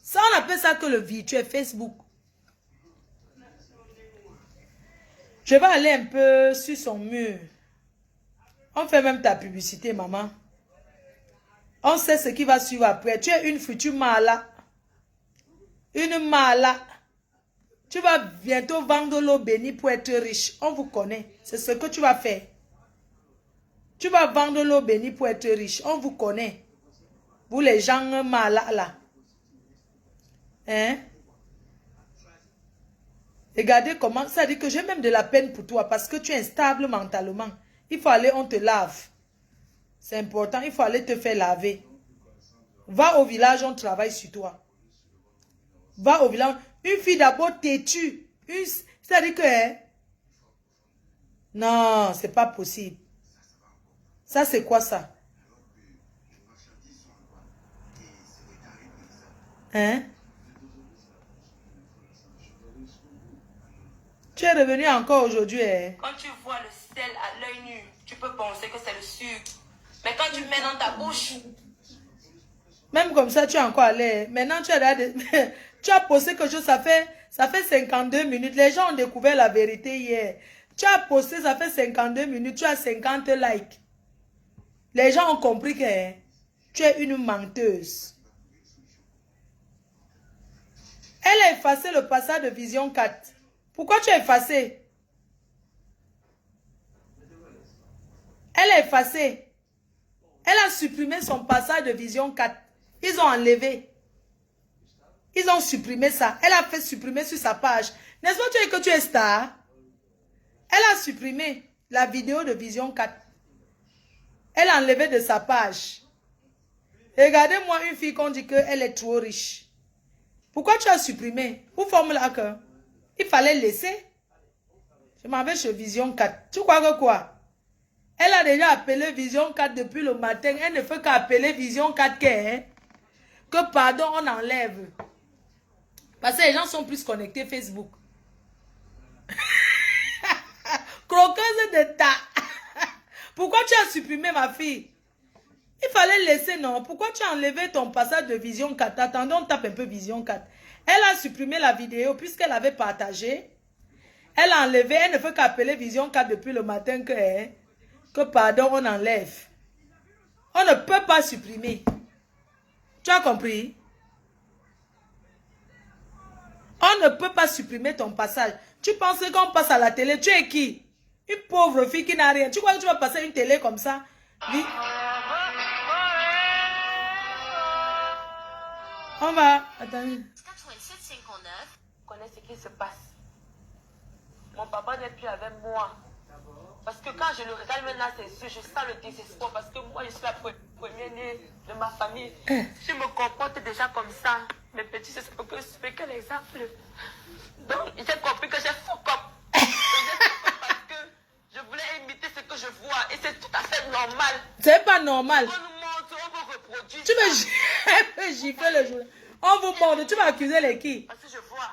A: Ça, on appelle ça que le virtuel Facebook. Je vais aller un peu sur son mur. On fait même ta publicité, maman. On sait ce qui va suivre après. Tu es une future mala. Une mala. Tu vas bientôt vendre l'eau bénie pour être riche. On vous connaît. C'est ce que tu vas faire. Tu vas vendre l'eau bénie pour être riche. On vous connaît. Vous les gens malades là. Hein? Regardez comment. Ça dit que j'ai même de la peine pour toi parce que tu es instable mentalement. Il faut aller, on te lave. C'est important. Il faut aller te faire laver. Va au village, on travaille sur toi. Va au village. Une fille d'abord têtue. C'est-à-dire que... Hein? Non, c'est pas possible. Ça, c'est quoi ça? Hein? Tu es revenu encore aujourd'hui, hein?
B: Quand tu vois le sel à l'œil nu, tu peux penser que c'est le sucre. Mais quand tu mets dans ta bouche...
A: Même comme ça, tu es encore allé. Maintenant, tu as posté quelque chose, ça fait 52 minutes. Les gens ont découvert la vérité hier. Tu as posté, ça fait 52 minutes, tu as 50 likes. Les gens ont compris que hein, tu es une menteuse. Elle a effacé le passage de Vision 4. Pourquoi tu as effacé? Elle a effacé. Elle a supprimé son passage de Vision 4. Ils ont enlevé. Ils ont supprimé ça. Elle a fait supprimer sur sa page. N'est-ce pas que tu es star? Elle a supprimé la vidéo de Vision 4. Elle a enlevé de sa page. Regardez-moi une fille qu'on dit qu'elle est trop riche. Pourquoi tu as supprimé? Où forme-la que? Il fallait laisser. Je m'en vais chez Vision 4. Tu crois que quoi? Elle a déjà appelé Vision 4 depuis le matin. Elle ne fait qu'appeler Vision 4 que pardon, on enlève. Parce que les gens sont plus connectés Facebook. Croqueuse de ta. Pourquoi tu as supprimé ma fille? Il fallait laisser, non? Pourquoi tu as enlevé ton passage de Vision 4? Attendons, on tape un peu Vision 4. Elle a supprimé la vidéo puisqu'elle avait partagé. Elle a enlevé, elle ne fait qu'appeler Vision 4 depuis le matin que pardon, on enlève. On ne peut pas supprimer. Tu as compris? On ne peut pas supprimer ton passage. Tu penses qu'on passe à la télé, tu es qui? Une pauvre fille qui n'a rien. Tu crois que tu vas passer une télé comme ça? On va... Attendez.
B: 87-59. Connais ce qui se passe. Mon papa n'est plus avec moi. Parce que quand je le regarde maintenant ses yeux, je sens le désespoir. Parce que moi, je suis la première née de ma famille. Je me comporte déjà comme ça. Mes petits, c'est ce que je fais quel exemple. Donc, j'ai compris que j'ai fuck up. Parce que je voulais imiter ce que je vois. Et c'est tout à fait normal.
A: C'est pas normal.
B: On nous montre, on vous reproduit.
A: Tu me gifler le jour. On vous montre. Tu vas accuser les qui?
B: Parce que je vois.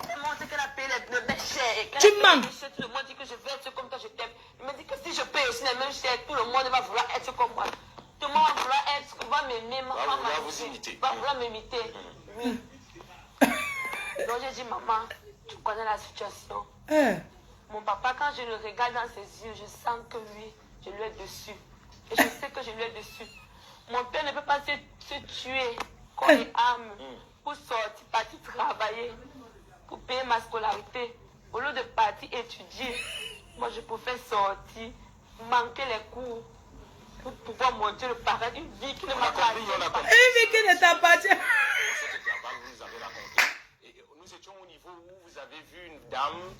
B: Elle montre qu'elle a payé les mêmes chèques.
A: Tu mens.
B: Tout le monde dit que je veux être comme toi, je t'aime. Il me dit que si je paye aussi les mêmes chèques, tout le monde va vouloir être comme moi. Tout le monde va vouloir être, va m'aimer, va vous imiter. Va vouloir m'imiter. Oui. Donc j'ai dit, maman, tu connais la situation. Mon papa, quand je le regarde dans ses yeux, je sens que lui, je lui ai dessus. Et je sais que je lui ai dessus. Mon père ne peut pas se tuer corps et âme pour sortir, partir travailler, pour payer ma scolarité. Au lieu de partir étudier, moi je préfère sortir, manquer les cours pour pouvoir monter le paradis, une vie qui ne m'appartient pas.
A: Une vie qui ne t'appartient pas.
C: Nous étions au niveau où vous avez vu une dame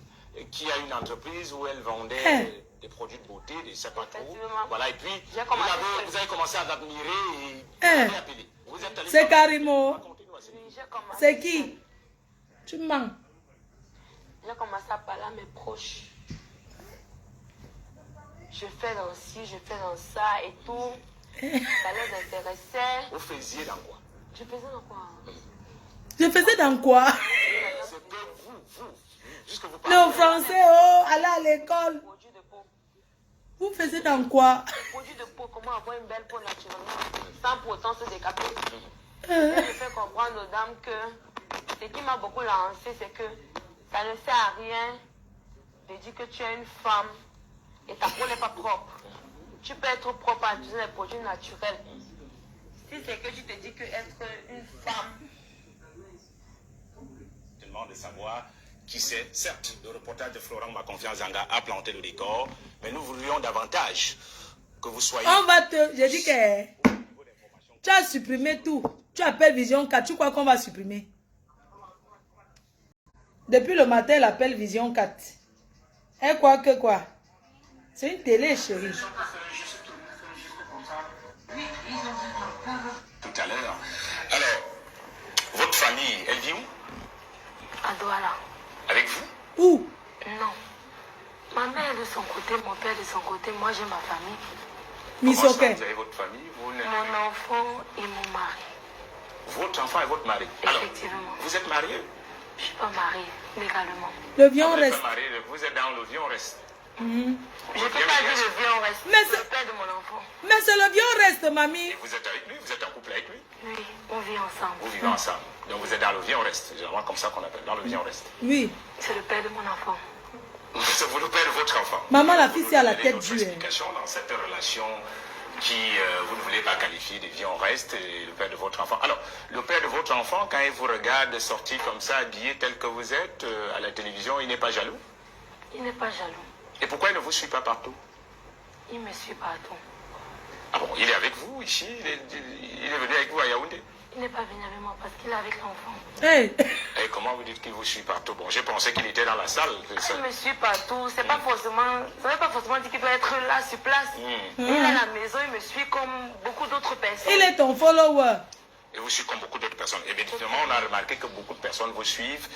C: qui a une entreprise où elle vendait des produits de beauté, des sapatous. Voilà, et puis vous avez commencé à l'admirer et vous avez appelé.
A: C'est Karimo. C'est qui? Tu mens.
B: J'ai commencé à parler à mes proches. Je fais dans ci, je fais dans ça et tout. Ça les intéressait.
C: Vous faisiez dans quoi?
B: Je faisais dans quoi?
A: Je faisais dans quoi?
C: C'est que vous, jusque vous
A: Le français, oh, aller à l'école. Vous faisiez dans quoi?
B: Produit de peau, comment avoir une belle peau naturellement, sans pour autant se décaper. Je fais comprendre aux dames que ce qui m'a beaucoup lancé, c'est que ça ne sert à rien de dire que tu es une femme et ta peau n'est pas propre. Tu peux être propre en utilisant des produits naturels. Si c'est que tu te dis que être une femme...
C: Je demande de savoir qui c'est. Certes, le reportage de Florent Maconfiance Zanga a planté le décor, mais nous voudrions davantage que vous soyez...
A: On va te... J'ai dit que... Tu as supprimé tout. Tu appelles Vision 4. Tu crois qu'on va supprimer? Depuis le matin, elle appelle Vision 4. Elle croit que quoi? C'est une télé, chérie.
C: Tout à l'heure. Alors, votre famille, elle vit où?
B: À Douala.
C: Avec vous?
A: Où?
B: Non. Ma mère de son côté, mon père de son côté, moi j'ai ma famille.
C: Comment ça,
A: Misoké.
C: vous avez votre famille?
B: Mon enfant et mon mari.
C: Votre enfant et votre mari? Alors,
B: Effectivement.
C: vous êtes marié?
B: Je ne suis pas mariée, légalement.
A: Le vion
C: Vous êtes
A: reste.
C: pas marié, vous êtes dans le vieux, on reste.
B: Je ne peux pas dire le vieux, on reste.
A: Mais
B: C'est le père de mon enfant.
A: Mais c'est le vion reste, mamie.
C: Et vous êtes avec lui? Vous êtes en couple avec lui?
B: Oui, on vit ensemble.
C: Vous vivez ensemble. Donc vous êtes dans le vieux, on reste. C'est généralement comme ça qu'on appelle. Dans le vieux, on reste.
A: Oui.
B: C'est le père de mon enfant.
C: C'est vous le père de votre enfant.
A: Maman, la fille, c'est à la
C: Vous nous donnez
A: tête
C: d'autres
A: dure.
C: explications dans cette relation qui, vous ne voulez pas qualifier de vie, on reste, et le père de votre enfant. Alors, le père de votre enfant, quand il vous regarde sortir comme ça, habillé tel que vous êtes, à la télévision, il n'est pas jaloux?
B: Il n'est pas jaloux.
C: Et pourquoi il ne vous suit pas partout?
B: Il me suit partout.
C: Ah bon, il est avec vous ici? Il est venu avec vous à Yaoundé?
B: Il n'est pas venu avec moi parce qu'il est avec l'enfant.
A: Hey.
C: Et comment vous dites qu'il vous suit partout? Bon, j'ai pensé qu'il était dans la salle.
B: Il me suit partout. C'est pas forcément... Ça ne veut pas forcément dire qu'il doit être là, sur place. Il est à la maison, il me suit comme beaucoup d'autres personnes.
A: Il est ton follower.
C: Et vous suivez comme beaucoup d'autres personnes. Et bien, évidemment, on a remarqué que beaucoup de personnes vous suivent.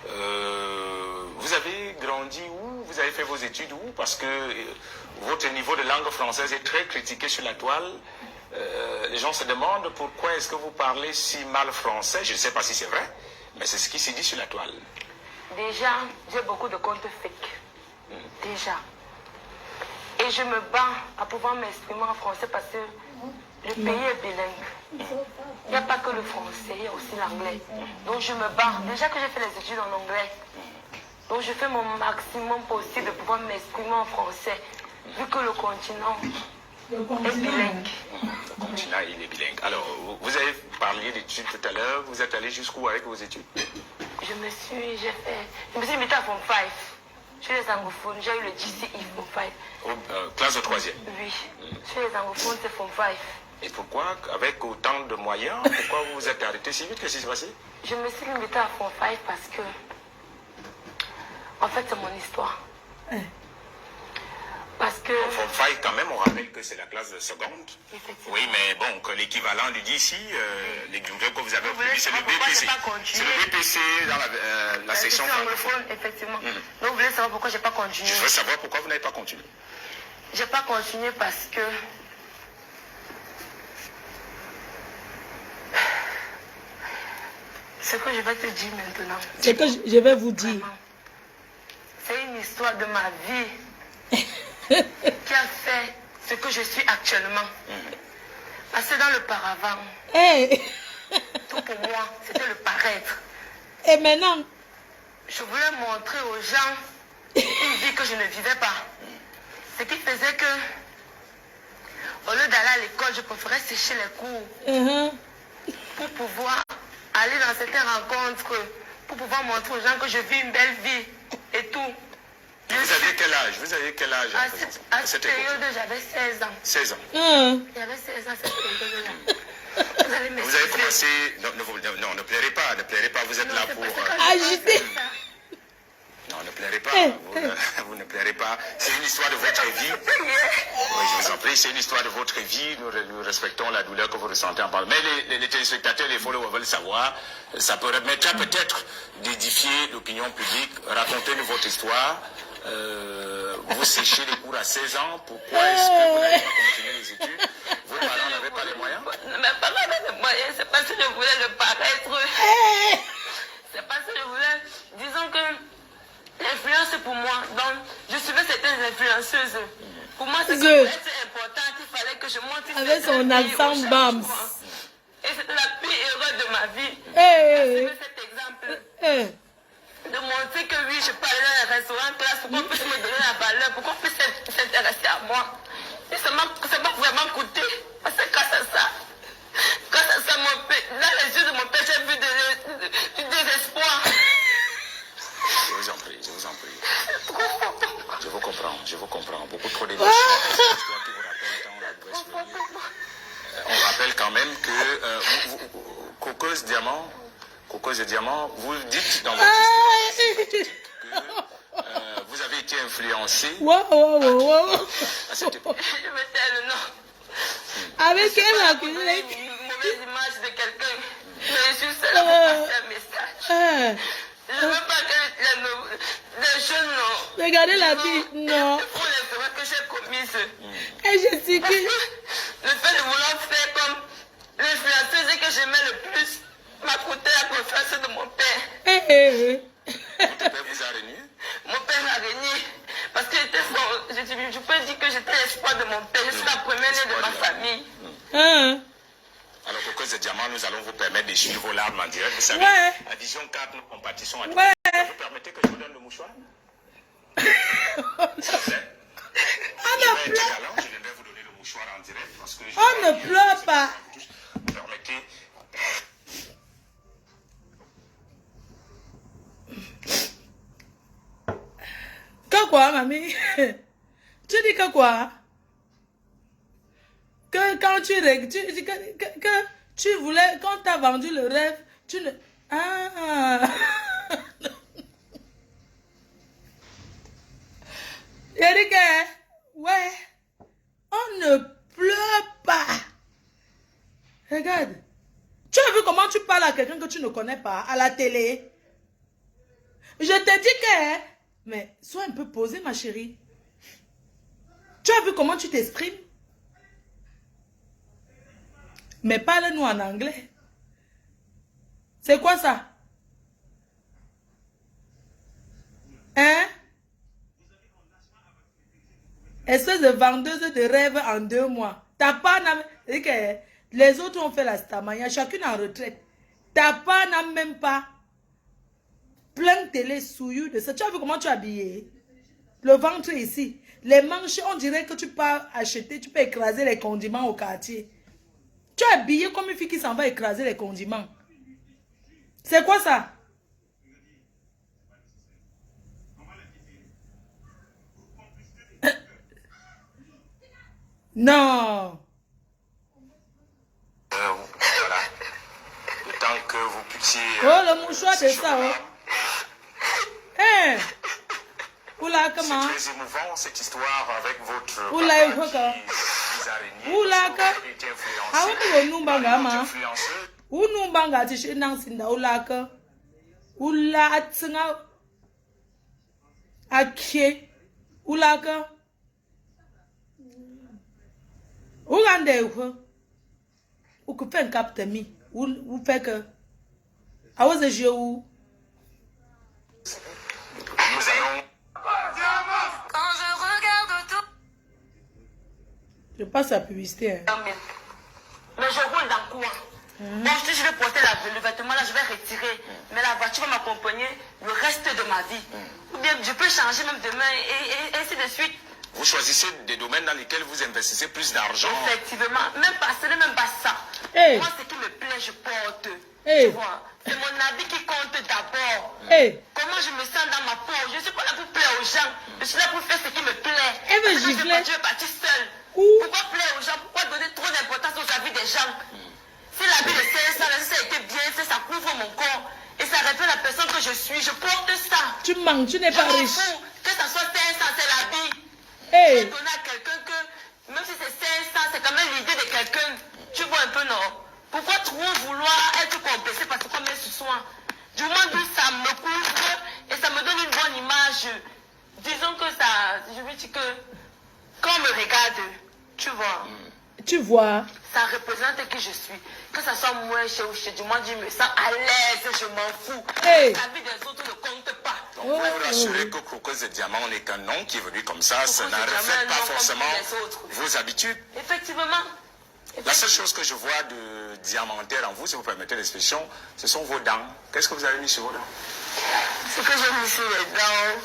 C: Vous avez grandi où? Vous avez fait vos études où? Parce que votre niveau de langue française est très critiqué sur la toile. Les gens se demandent pourquoi est-ce que vous parlez si mal français. Je ne sais pas si c'est vrai, mais c'est ce qui s'est dit sur la toile.
B: Déjà, j'ai beaucoup de comptes fake. Déjà. Et je me bats à pouvoir m'exprimer en français parce que le pays est bilingue. Il n'y a pas que le français, il y a aussi l'anglais. Donc je me bats. Déjà que j'ai fait les études en anglais. Donc je fais mon maximum possible de pouvoir m'exprimer en français. Vu que le continent est bilingue.
C: Le continent, il est bilingue. Alors, vous avez parlé d'études tout à l'heure. Vous êtes allé jusqu'où avec vos études?
B: Je me suis mis à Form 5. Chez les anglophones, j'ai eu le GCE Form 5.
C: Classe de 3e?
B: Oui. Chez les anglophones, c'est Form 5.
C: Et pourquoi, avec autant de moyens, pourquoi vous vous êtes arrêté si vite? Qu'est-ce qui s'est passé?
B: Je me suis limitée à Form 5 parce que, en fait, c'est mon histoire. Parce que...
C: Form 5, quand même, on rappelle que c'est la classe de seconde.
B: Effectivement.
C: Oui, mais bon, que l'équivalent du DC, l'exemple que vous avez obtenu, c'est le BPC. C'est le BPC dans la section francophone.
B: Effectivement. Donc, vous voulez savoir pourquoi je n'ai pas continué?
C: Je veux savoir pourquoi vous n'avez pas continué.
B: Je n'ai pas continué parce que... Ce que je vais te dire maintenant.
A: C'est que je vais vous dire.
B: C'est une histoire de ma vie qui a fait ce que je suis actuellement. Parce que dans le paravent,
A: Hey.
B: tout pour moi, c'était le paraître.
A: Et maintenant?
B: Je voulais montrer aux gens une vie que je ne vivais pas. Ce qui faisait que, au lieu d'aller à l'école, je préférais sécher les cours pour pouvoir aller dans certaines rencontres, pour pouvoir montrer aux gens que je vis une belle vie et tout.
C: Vous aviez quel âge? Vous aviez quel âge
B: À cette période, j'avais 16 ans.
C: 16 ans.
B: J'avais 16 ans à cette période-là.
C: Vous avez commencé... Non, ne pleurez pas, vous êtes là pour...
A: Agité.
C: Non, ne pleurez pas, vous ne pleurez pas. C'est une histoire de votre vie. Oui, je vous en prie, c'est une histoire de votre vie. Nous respectons la douleur que vous ressentez en parlant. Mais les téléspectateurs, les followers veulent savoir. Ça permettra peut-être d'édifier l'opinion publique. Racontez-nous votre histoire. Vous séchez les cours à 16 ans. Pourquoi est-ce que vous n'avez pas continué les études? Vos parents n'avaient pas les moyens?
B: Mes parents avaient les moyens, c'est parce que je voulais le paraître. C'est parce que je voulais, disons que l'influence pour moi. Donc, je suivais certaines influenceuses pour moi, c'est que pour être importante, il fallait que je monte
A: avec son accent Bams.
B: Et c'était la plus heureuse de ma vie.
A: Hey.
B: Cet exemple.
A: Hey.
B: De montrer que oui, je parlais dans un restaurant classe pour qu'on puisse me donner la valeur, pour qu'on puisse s'intéresser à moi. Et ça m'a vraiment coûté. Parce que grâce à ça, dans les yeux de mon père, j'ai vu du désespoir.
C: Je vous en prie, je vous en prie. Je vous comprends. Beaucoup trop d'émotions. C'est une histoire qui vous rappelle quand la mauvaise venue. On rappelle quand même que Coco's Diamant, vous dites dans votre histoire que vous avez été influencé à cette époque.
B: Je me tais le nom.
A: Avec elle,
B: une mauvaise image de quelqu'un. Mais je suis seule pour passer un message. Je ne veux pas que les jeunes
A: regardez la vie, non.
B: font les erreurs que j'ai commises.
A: Et je sais que...
B: Le fait de vouloir faire comme l'influenceuse que j'aimais le plus m'a coûté la confiance de mon père.
A: Hey.
C: Votre père vous a régné?
B: Mon père m'a régné parce que je peux dire que j'étais l'espoir de mon père. Je suis la première née de ma famille.
C: Alors, Coco's Diamant, nous allons vous permettre de suivre vos larmes en direct. Vous savez, à Vision 4, nous compatissons à tous. Vous permettez que je vous donne le mouchoir? Je viendrai vous donner le mouchoir en direct parce que
A: on ne pleure pas.
C: Vous permettez.
A: Que quoi, mamie? Tu dis que quoi? Que quand que tu voulais, quand tu as vendu le rêve, tu ne... Eric, ouais, on ne pleure pas. Regarde. Tu as vu comment tu parles à quelqu'un que tu ne connais pas à la télé? Je te dis que... Mais sois un peu posée, ma chérie. Tu as vu comment tu t'exprimes? Mais parle-nous en anglais. C'est quoi ça? Hein? Espèce de vendeuse de rêves en 2 mois. T'as pas... Les autres ont fait la stamania, chacune en retraite. T'as pas même pas plein de télé souillure de ça. Tu as vu comment tu es habillé? Le ventre ici. Les manches, on dirait que tu peux acheter, tu peux écraser les condiments au quartier. Tu es habillé comme une fille qui s'en va écraser les condiments. C'est quoi ça? Non.
C: Voilà. Le temps que vous puissiez...
A: Oh, le mouchoir de ça, oh. Hein? Oula, comment?
C: C'est très émouvant, cette histoire avec votre...
A: Oula, il faut que... Oula, que... Ah, oui, nous, bangama. Ou nous, banga, tu sais, non, c'est là, oula, que... Oula, atsinga... Aké... Oula, que... Ougande, ou que fait un cap mi, ou fait que... Ah, ouais, c'est où?
C: Nous allons...
B: Quand je regarde tout...
A: Je passe la publicité. Hein.
B: Mais je roule dans le coin. Bon, je vais porter le vêtement là, je vais retirer. Mais la voiture va m'accompagner le reste de ma vie. Ou bien je peux changer même demain et ainsi de suite.
C: Vous choisissez des domaines dans lesquels vous investissez plus d'argent.
B: Effectivement, même pas ça.
A: Hey.
B: Moi, ce qui me plaît, je porte.
A: Hey.
B: Tu vois, c'est mon habit qui compte d'abord.
A: Hey.
B: Comment je me sens dans ma peau? Je ne suis pas là pour plaire aux gens. Je suis là pour faire ce qui me plaît.
A: Elle veut
B: Parce que
A: gifler.
B: je vais partir seule. Pourquoi plaire aux gens? Pourquoi donner trop d'importance aux habits des gens? Si l'habit de 500, ça a été bien fait, ça couvre mon corps. Et ça répète la personne que je suis. Je porte ça.
A: Tu manques, tu n'es pas riche.
B: Fous. Que ça soit 500, c'est l'habit.
A: Hey.
B: Je vais donner à quelqu'un que, même si c'est 500, c'est quand même l'idée de quelqu'un. Tu vois un peu, non? Pourquoi trop vouloir être complexé parce qu'on met ce soin? Du moins d'où ça me couvre et ça me donne une bonne image. Disons que ça, je veux dire que, quand on me regarde, tu vois,
A: Tu vois.
B: Ça représente qui je suis. Que ça soit moins cher ou cher, du moins, je me sens à l'aise, je m'en fous.
A: Hey.
B: La vie des autres ne compte pas.
C: Donc, vous vous rassurez que Croqueuse de Diamant n'est qu'un nom qui évolue comme ça, ça ne reflète pas forcément vos habitudes.
B: Effectivement.
C: La seule chose que je vois de diamantaire en vous, si vous permettez l'expression, ce sont vos dents. Qu'est-ce que vous avez mis sur vos dents?
B: Ce que j'ai mis sur les dents,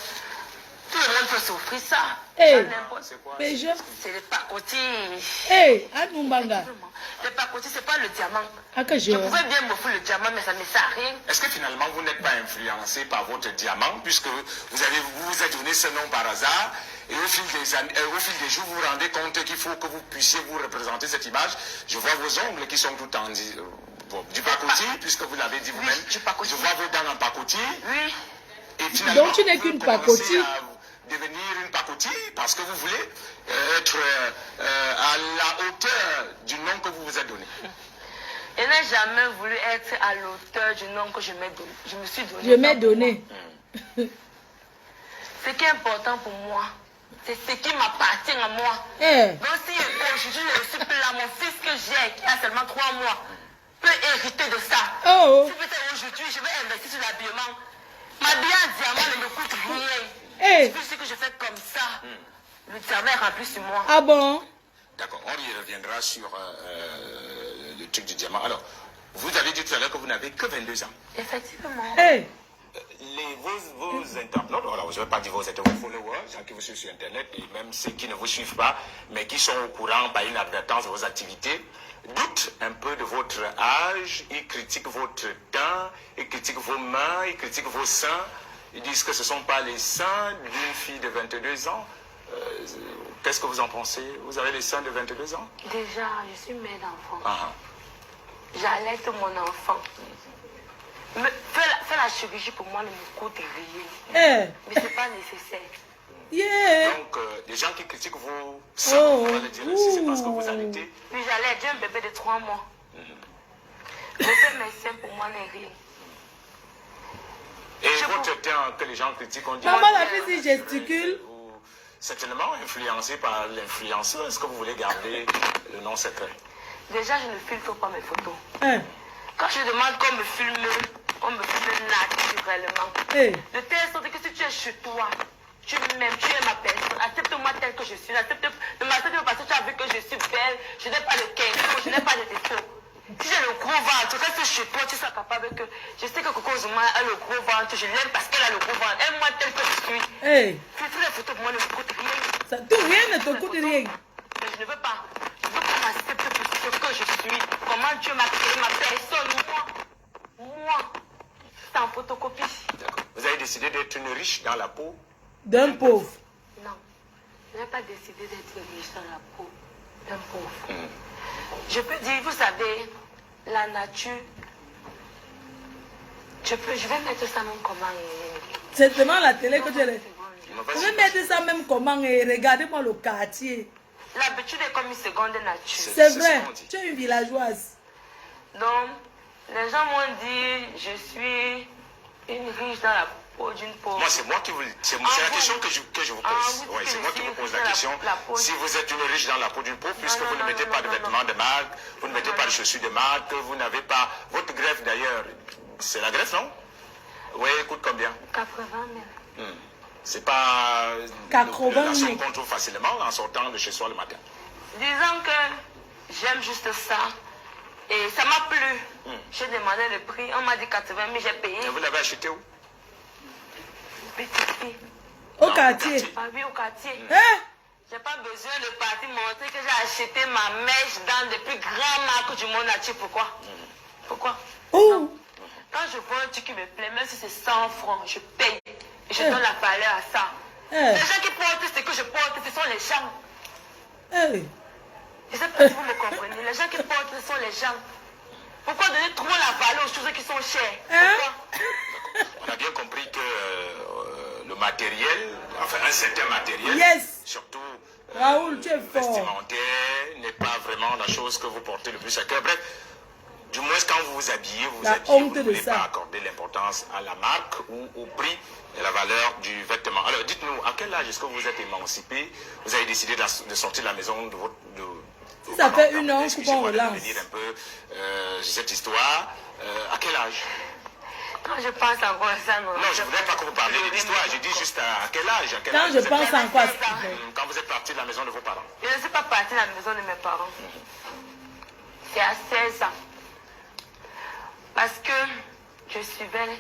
B: tout le monde peut souffrir ça.
A: Hey.
C: C'est quoi?
B: C'est les pacotis.
A: Hey, Anumbanga.
B: Les pacotis, c'est pas le diamant.
A: Je
B: pouvais bien m'offrir le diamant, mais ça ne me sert à rien.
C: Est-ce que finalement vous n'êtes pas influencé par votre diamant, puisque vous vous êtes donné ce nom par hasard, et au fil des jours, vous vous rendez compte qu'il faut que vous puissiez vous représenter cette image. Je vois vos ongles qui sont tout en du pacoti, puisque vous l'avez dit vous-même.
B: Oui, du pacoti.
C: Je vois vos dents en pacoti.
B: Oui.
C: Et finalement,
A: donc tu n'es qu'une pacoti.
C: Devenir une pacoti parce que vous voulez être à la hauteur du nom que vous vous êtes donné.
B: Je n'ai jamais voulu être à l'auteur du nom que je me suis donné.
A: Je m'ai donné.
B: Ce qui est important pour moi, c'est ce qui m'appartient à moi.
A: Hey.
B: Donc si aujourd'hui je ne suis plus là, mon fils que j'ai, qui a seulement 3 mois, peut hériter de ça.
A: Oh.
B: Si peut-être aujourd'hui je vais investir sur l'habillement, m'habiller en diamant ne me coûte rien.
A: Hey.
B: C'est ce que je fais comme ça. Le diamant est rempli sur moi.
A: Ah bon?
C: D'accord, on y reviendra sur le truc du diamant. Alors, vous avez dit tout à l'heure que vous n'avez que 22 ans.
B: Effectivement.
A: Hey.
C: Vos internautes, alors je ne vais pas dire vos followers, gens qui vous suivent sur Internet, et même ceux qui ne vous suivent pas, mais qui sont au courant par inadvertance de vos activités, doutent un peu de votre âge, ils critiquent votre teint, ils critiquent vos mains, ils critiquent vos seins, ils disent que ce ne sont pas les seins d'une fille de 22 ans. Qu'est-ce que vous en pensez? Vous avez les seins de 22 ans?
B: Déjà, je suis mère d'enfant.
C: Ah.
B: J'allaite mon enfant. Faire la chirurgie pour moi ne me coûte rien.
A: Hey.
B: Mais ce n'est pas nécessaire.
A: Yeah.
C: Donc, les gens qui critiquent vos seins, on va le dire ainsi, c'est parce que vous allaitez.
B: Puis j'allais aider un bébé de 3 mois. Je fais mes seins pour moi n'est rien.
C: Et votre teint que les gens critiquent, on dit...
A: Maman, la fille, si gesticule.
C: Certainement influencé par l'influenceur. Est-ce que vous voulez garder le nom secret?
B: Déjà, je ne filtre pas mes photos.
A: Hey.
B: Quand je demande qu'on me filme naturellement.
A: Hey.
B: De telle sorte que si tu es chez toi, tu m'aimes, tu es ma personne, accepte-moi telle que je suis. Ne m'accepte parce que tu as vu que je suis belle, je n'ai pas de question, je n'ai pas de défaut. Si j'ai le gros ventre, reste chez toi, tu seras capable que... Je sais que Coco Zuma a le gros ventre, je l'aime parce qu'elle a le gros ventre. Aime-moi telle que je suis.
A: Hey.
B: Filtrer les photos pour moi ne me coûte rien.
A: Ça, tout rien ne te coûte rien.
B: Mais je ne veux pas. Je veux qu'on m'accepte pour ce que je suis. Comment Dieu m'a créé ma personne, moi. C'est en photocopie.
C: D'accord. Vous avez décidé d'être une riche dans la peau
A: D'un pauvre.
B: Non. Je n'ai pas décidé d'être riche dans la peau d'un pauvre. Je peux dire, vous savez, la nature, je vais mettre ça même comment.
A: C'est seulement la télé que tu es.
C: Non,
A: Vous pouvez mettre ça même comment et regardez-moi le quartier.
B: L'habitude est comme une seconde nature.
A: C'est vrai, tu es une villageoise.
B: Donc, les gens m'ont dit, je suis une riche dans la peau d'une pauvre.
C: Moi, c'est moi qui vous... C'est la question que je vous pose. Ouais, c'est moi qui vous pose la question. Si vous êtes une riche dans la peau d'une pauvre, puisque vous ne mettez pas de vêtements de marque, vous ne mettez pas de chaussures de marque, vous n'avez pas... Votre greffe, d'ailleurs, c'est la greffe, non? Oui, elle coûte combien?
B: 80 000.
C: C'est pas...
A: 80 000.
C: La somme qu'on trouve facilement en sortant de chez soi le matin.
B: Disons que j'aime juste ça. Et ça m'a plu. J'ai demandé le prix. On m'a dit 80 000, j'ai payé.
C: Et vous l'avez acheté où?
B: Petite fille.
A: Au quartier.
B: Ah oui, au quartier.
A: Hein?
B: J'ai pas besoin de partir montrer que j'ai acheté ma mèche dans les plus grandes marques du monde entier. Pourquoi? Pourquoi?
A: Oh.
B: Quand je vois un truc qui me plaît, même si c'est 100 francs, je paye. Et je donne la valeur à ça. Les gens qui portent ce que je porte, ce sont les gens.
A: Hey.
B: Je sais pas si vous me comprenez. Les gens qui portent, ce sont les gens. Pourquoi donner trop la valeur aux choses qui sont chères? Pourquoi?
C: On a bien compris que le matériel, enfin un certain matériel,
A: Yes.
C: surtout
A: Raoul, tu es fort.
C: vestimentaire, n'est pas vraiment la chose que vous portez le plus à cœur. Bref, du moins quand vous vous habillez, vous ne voulez pas accorder l'importance à la marque ou au prix et la valeur du vêtement. Alors dites-nous, à quel âge est-ce que vous êtes émancipé? Vous avez décidé de sortir de la maison
A: Si ça fait 1 an, on relance.
C: Revenir un peu sur cette histoire. À quel âge?
B: Quand je pense encore à ça, non.
C: Non, je ne voudrais pas que vous parliez de l'histoire. Je dis juste à quel âge?
A: Quand je pense encore à ça.
C: Quand vous êtes parti de la maison de vos parents.
B: Je ne suis pas partie de la maison de mes parents. C'est à 16 ans. Parce que je suis belle.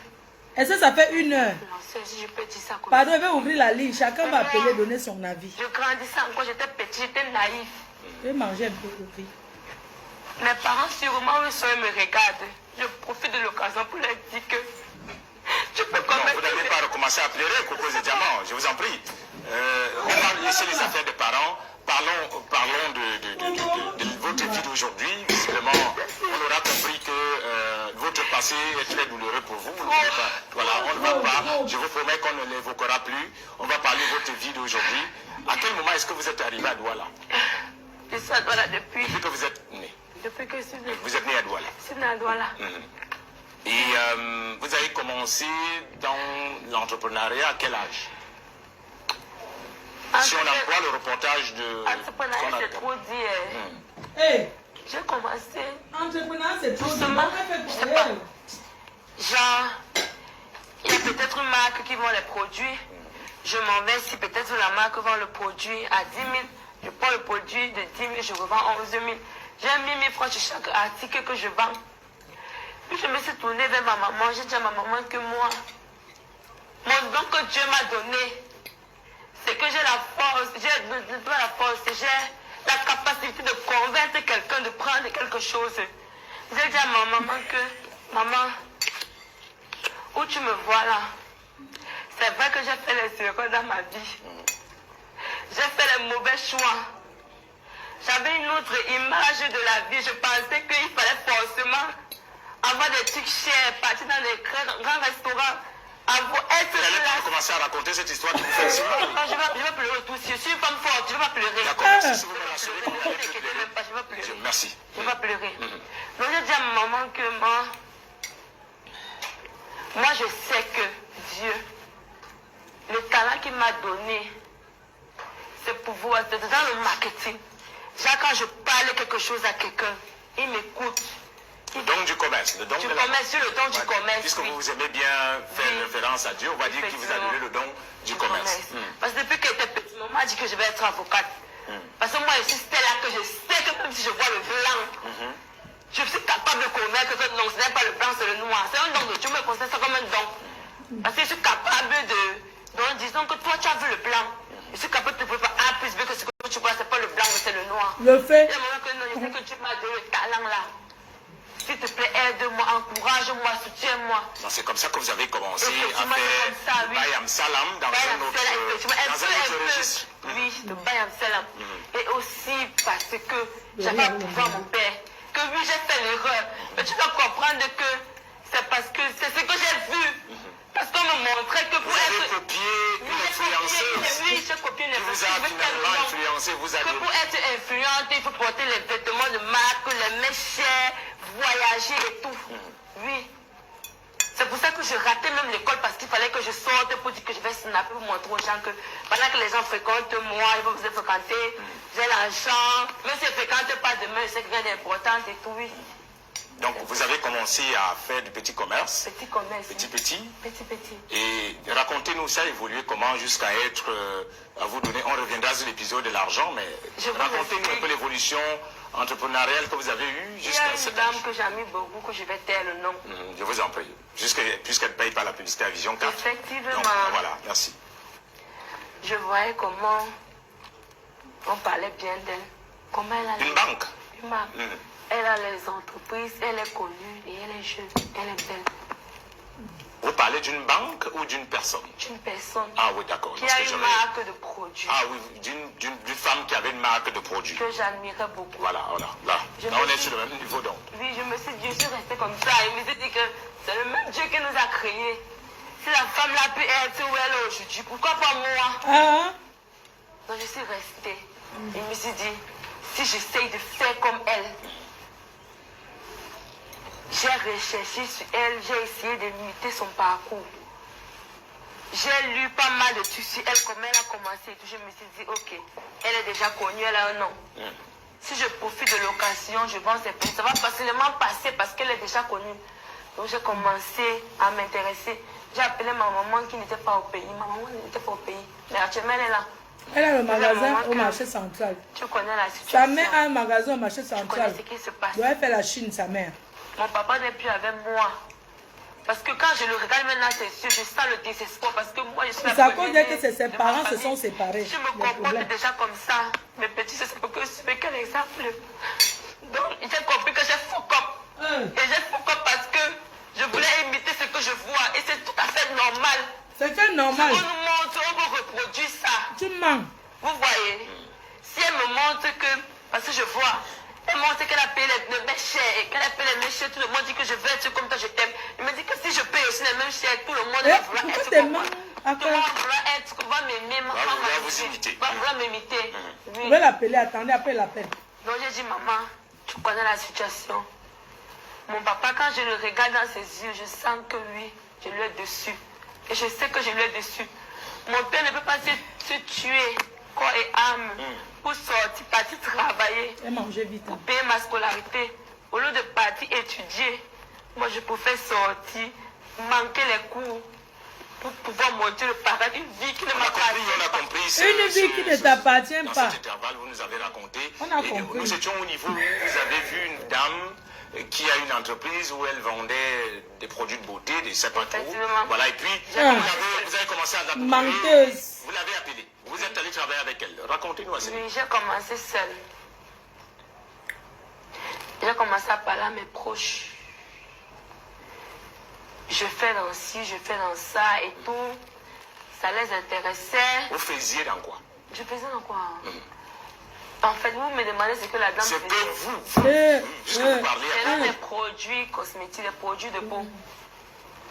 A: Est-ce que ça fait 1 heure?
B: Non, si je peux dire ça comme
A: Pardon, je vais ouvrir la ligne. Chacun va appeler, donner son avis.
B: Je grandissais encore, j'étais petite, j'étais naïf.
A: Je vais manger un peu de vie.
B: Mes parents, sûrement, eux, ils me regardent. Je profite de l'occasion pour leur dire que je peux quand même...
C: Vous n'allez pas recommencer à pleurer, Coco de Diamant, je vous en prie. On va laisser les affaires des parents. Parlons de votre vie d'aujourd'hui. Visiblement, on aura compris que votre passé est très douloureux pour vous. Voilà, on ne va pas. Je vous promets qu'on ne l'évoquera plus. On va parler de votre vie d'aujourd'hui. À quel moment est-ce que vous êtes arrivé à Douala?
B: Je suis à Douala depuis
C: que vous êtes né.
B: Depuis que je suis née.
C: Vous êtes né à Douala.
B: Je suis née à Douala.
C: Et vous avez commencé dans l'entrepreneuriat à quel âge? Si on emploie le reportage de...
B: Entrepreneuriat, c'est trop dit.
A: Hey,
B: j'ai commencé...
A: entrepreneuriat, c'est trop dit.
B: Je sais pas. Genre, il y a peut-être une marque qui vend les produits. Je m'en vais si peut-être la marque vend le produit à 10 000. Je prends le produit de 10 000, je revends 11 000. J'ai 1 000 francs sur chaque article que je vends. Puis je me suis tournée vers ma maman. J'ai dit à ma maman que moi, mon don que Dieu m'a donné, c'est que j'ai la force, j'ai pas la force, j'ai la capacité de convaincre quelqu'un de prendre quelque chose. J'ai dit à ma maman que, maman, où tu me vois là, c'est vrai que j'ai fait les erreurs dans ma vie. J'ai fait les mauvais choix. J'avais une autre image de la vie. Je pensais qu'il fallait forcément avoir des trucs chers, partir dans des grands restaurants.
C: Vous allez commencer à raconter cette histoire qui vous fait si mal.
B: Non, je vais pleurer tout. Si je suis une femme forte, je vais pleurer.
C: D'accord, si vous me rassurez, vous allez pleurer.
B: Je vais pleurer.
C: Merci.
B: Je vais pleurer. Donc j'ai dit à ma maman que moi je sais que Dieu, le talent qu'il m'a donné, c'est pouvoir, c'est dans le marketing. Genre quand je parle quelque chose à quelqu'un, il m'écoute.
C: Le don du commerce. Le don
B: du commerce, le don du commerce.
C: Puisque vous aimez bien faire référence à Dieu, on va dire qu'il vous a donné le don du commerce.
B: Parce que depuis qu'elle était petite, maman a dit que je vais être avocate. Parce que moi, je suis là que je sais que même si je vois le blanc, je suis capable de convaincre que non, ce n'est pas le blanc, c'est le noir. C'est un don de Dieu, me considère ça comme un don. Parce que je suis capable de... Donc disons que toi, tu as vu le blanc. Je suis capable de te préparer A plus B que ce que tu vois, c'est pas le blanc, mais c'est le noir.
A: Le fait.
B: Et moi, que non, je sais que tu m'as donné le talent là. S'il te plaît, aide-moi, encourage-moi, soutiens-moi.
C: C'est comme ça que vous avez commencé à faire Bayam Salam dans un autre registre.
B: Oui, de Bayam Salam. Et aussi parce que j'avais approuvé mon père. Que oui, j'ai fait l'erreur. Mais tu dois comprendre que c'est parce que c'est ce que j'ai vu. Parce qu'on me montrait que pour être...
C: Vous avez copié une influenceuse.
B: Oui, j'ai copié une influenceuse.
C: Vous avez finalement influencé, vous avez...
B: Que pour être influente, il faut porter les vêtements de marque, les méchants, voyager et tout. Oui. C'est pour ça que je ratais même l'école parce qu'il fallait que je sorte pour dire que je vais snapper pour montrer aux gens que pendant que les gens fréquentent moi, ils vont vous fréquenter, j'ai l'argent, même si je ne fréquente pas demain, je sais qu'il y a d'important et tout, oui.
C: Donc vous avez commencé à faire du petit commerce.
B: Petit commerce.
C: Petit.
B: Petit.
C: Et racontez-nous ça a évolué comment jusqu'à être, à vous donner, on reviendra sur l'épisode de l'argent, mais racontez-nous un peu l'évolution entrepreneuriale que vous avez eue jusqu'à cette...
B: Il y a une dame que j'aime beaucoup, que je vais taire le nom.
C: Je vous en prie, puisqu'elle ne paye pas la publicité à Vision 4.
B: Effectivement.
C: Donc, voilà, merci.
B: Je voyais comment on parlait bien d'elle. Comment elle a...
C: Une banque.
B: Une banque. Elle a les entreprises, elle est connue et elle est jeune, elle est belle.
C: Vous parlez d'une banque ou d'une personne?
B: D'une personne.
C: Ah oui, d'accord.
B: Qui a une marque de produits.
C: Ah oui, d'une femme qui avait une marque de produits.
B: Que j'admirais beaucoup.
C: Voilà. Là on est sur le même niveau donc.
B: Oui, je me suis dit, je suis restée comme ça. Il me dit que c'est le même Dieu qui nous a créés. Si la femme là peut être où elle est aujourd'hui, pourquoi pas moi? Donc je suis restée. Je me suis dit, si j'essaye de faire comme elle, j'ai recherché sur elle, j'ai essayé d'imiter son parcours. J'ai lu pas mal de trucs sur elle, comment elle a commencé et tout. Je me suis dit, ok, elle est déjà connue, elle a un nom. si je profite de l'occasion, je vends ces produits. Ça va facilement passer parce qu'elle est déjà connue. Donc j'ai commencé à m'intéresser. J'ai appelé ma maman qui n'était pas au pays. Ma maman n'était pas au pays. Mais actuellement, elle est là.
A: Elle a le magasin au marché central.
B: Tu connais la situation.
A: Sa mère a un magasin au marché central.
B: Tu connais ce qui se passe.
A: Donc elle fait la Chine, sa mère.
B: Mon papa n'est plus avec moi. Parce que quand je le regarde maintenant, c'est sûr, je sens le désespoir. Parce que moi, je suis la
A: Ça cause
B: première
A: que ses parents se sont séparés.
B: Je me comporte déjà comme ça. Mes petits, c'est pour que je suis quel exemple. Donc, j'ai compris que j'ai fuck up. Et j'ai fuck up parce que je voulais imiter ce que je vois. Et c'est tout à fait normal.
A: C'est fait normal.
B: Si on nous montre, on veut reproduire ça.
A: Tu mens.
B: Vous voyez, si elle me montre que, parce que je vois, elle montre qu'elle a payé les mêmes chèques, et qu'elle a payé les mêmes chèques, tout le monde dit que je veux être comme toi, je t'aime. Il me dit que si je paye aussi les mêmes chèques, tout le monde va vouloir être comme moi. Tout le monde va vouloir être, va m'aimer, va vouloir m'imiter.
A: Je vais l'appeler, attendez, après l'appel.
B: Donc j'ai dit, maman, tu connais la situation. Mon papa, quand je le regarde dans ses yeux, je sens que oui, je lui ai dessus. Et je sais que je lui ai dessus. Mon père ne peut pas se tuer corps et âme pour sortir, partir travailler,
A: et manger vite.
B: pour payer ma scolarité. Au lieu de partir étudier, moi je pouvais sortir, manquer les cours pour pouvoir monter le paradis, une vie qui ne m'appartient pas.
A: Une vie qui ne t'appartient pas.
C: Dans cet intervalle, vous nous avez raconté.
A: On a compris.
C: Nous étions au niveau où vous avez vu une dame qui a une entreprise où elle vendait des produits de beauté, des sapatous. Voilà, et puis vous avez commencé à l'appeler.
A: Menteuse.
C: Vous l'avez appelée. Vous êtes allé travailler avec elle. Racontez-nous assez.
B: Oui, j'ai commencé seule. J'ai commencé à parler à mes proches. Je fais dans ci, je fais dans ça et tout. Ça les intéressait.
C: Vous faisiez dans quoi?
B: Je faisais dans quoi? En fait, vous me demandez ce que la dame faisait.
C: C'est que vous, puisque vous parlez
B: à des produits cosmétiques, des produits de peau.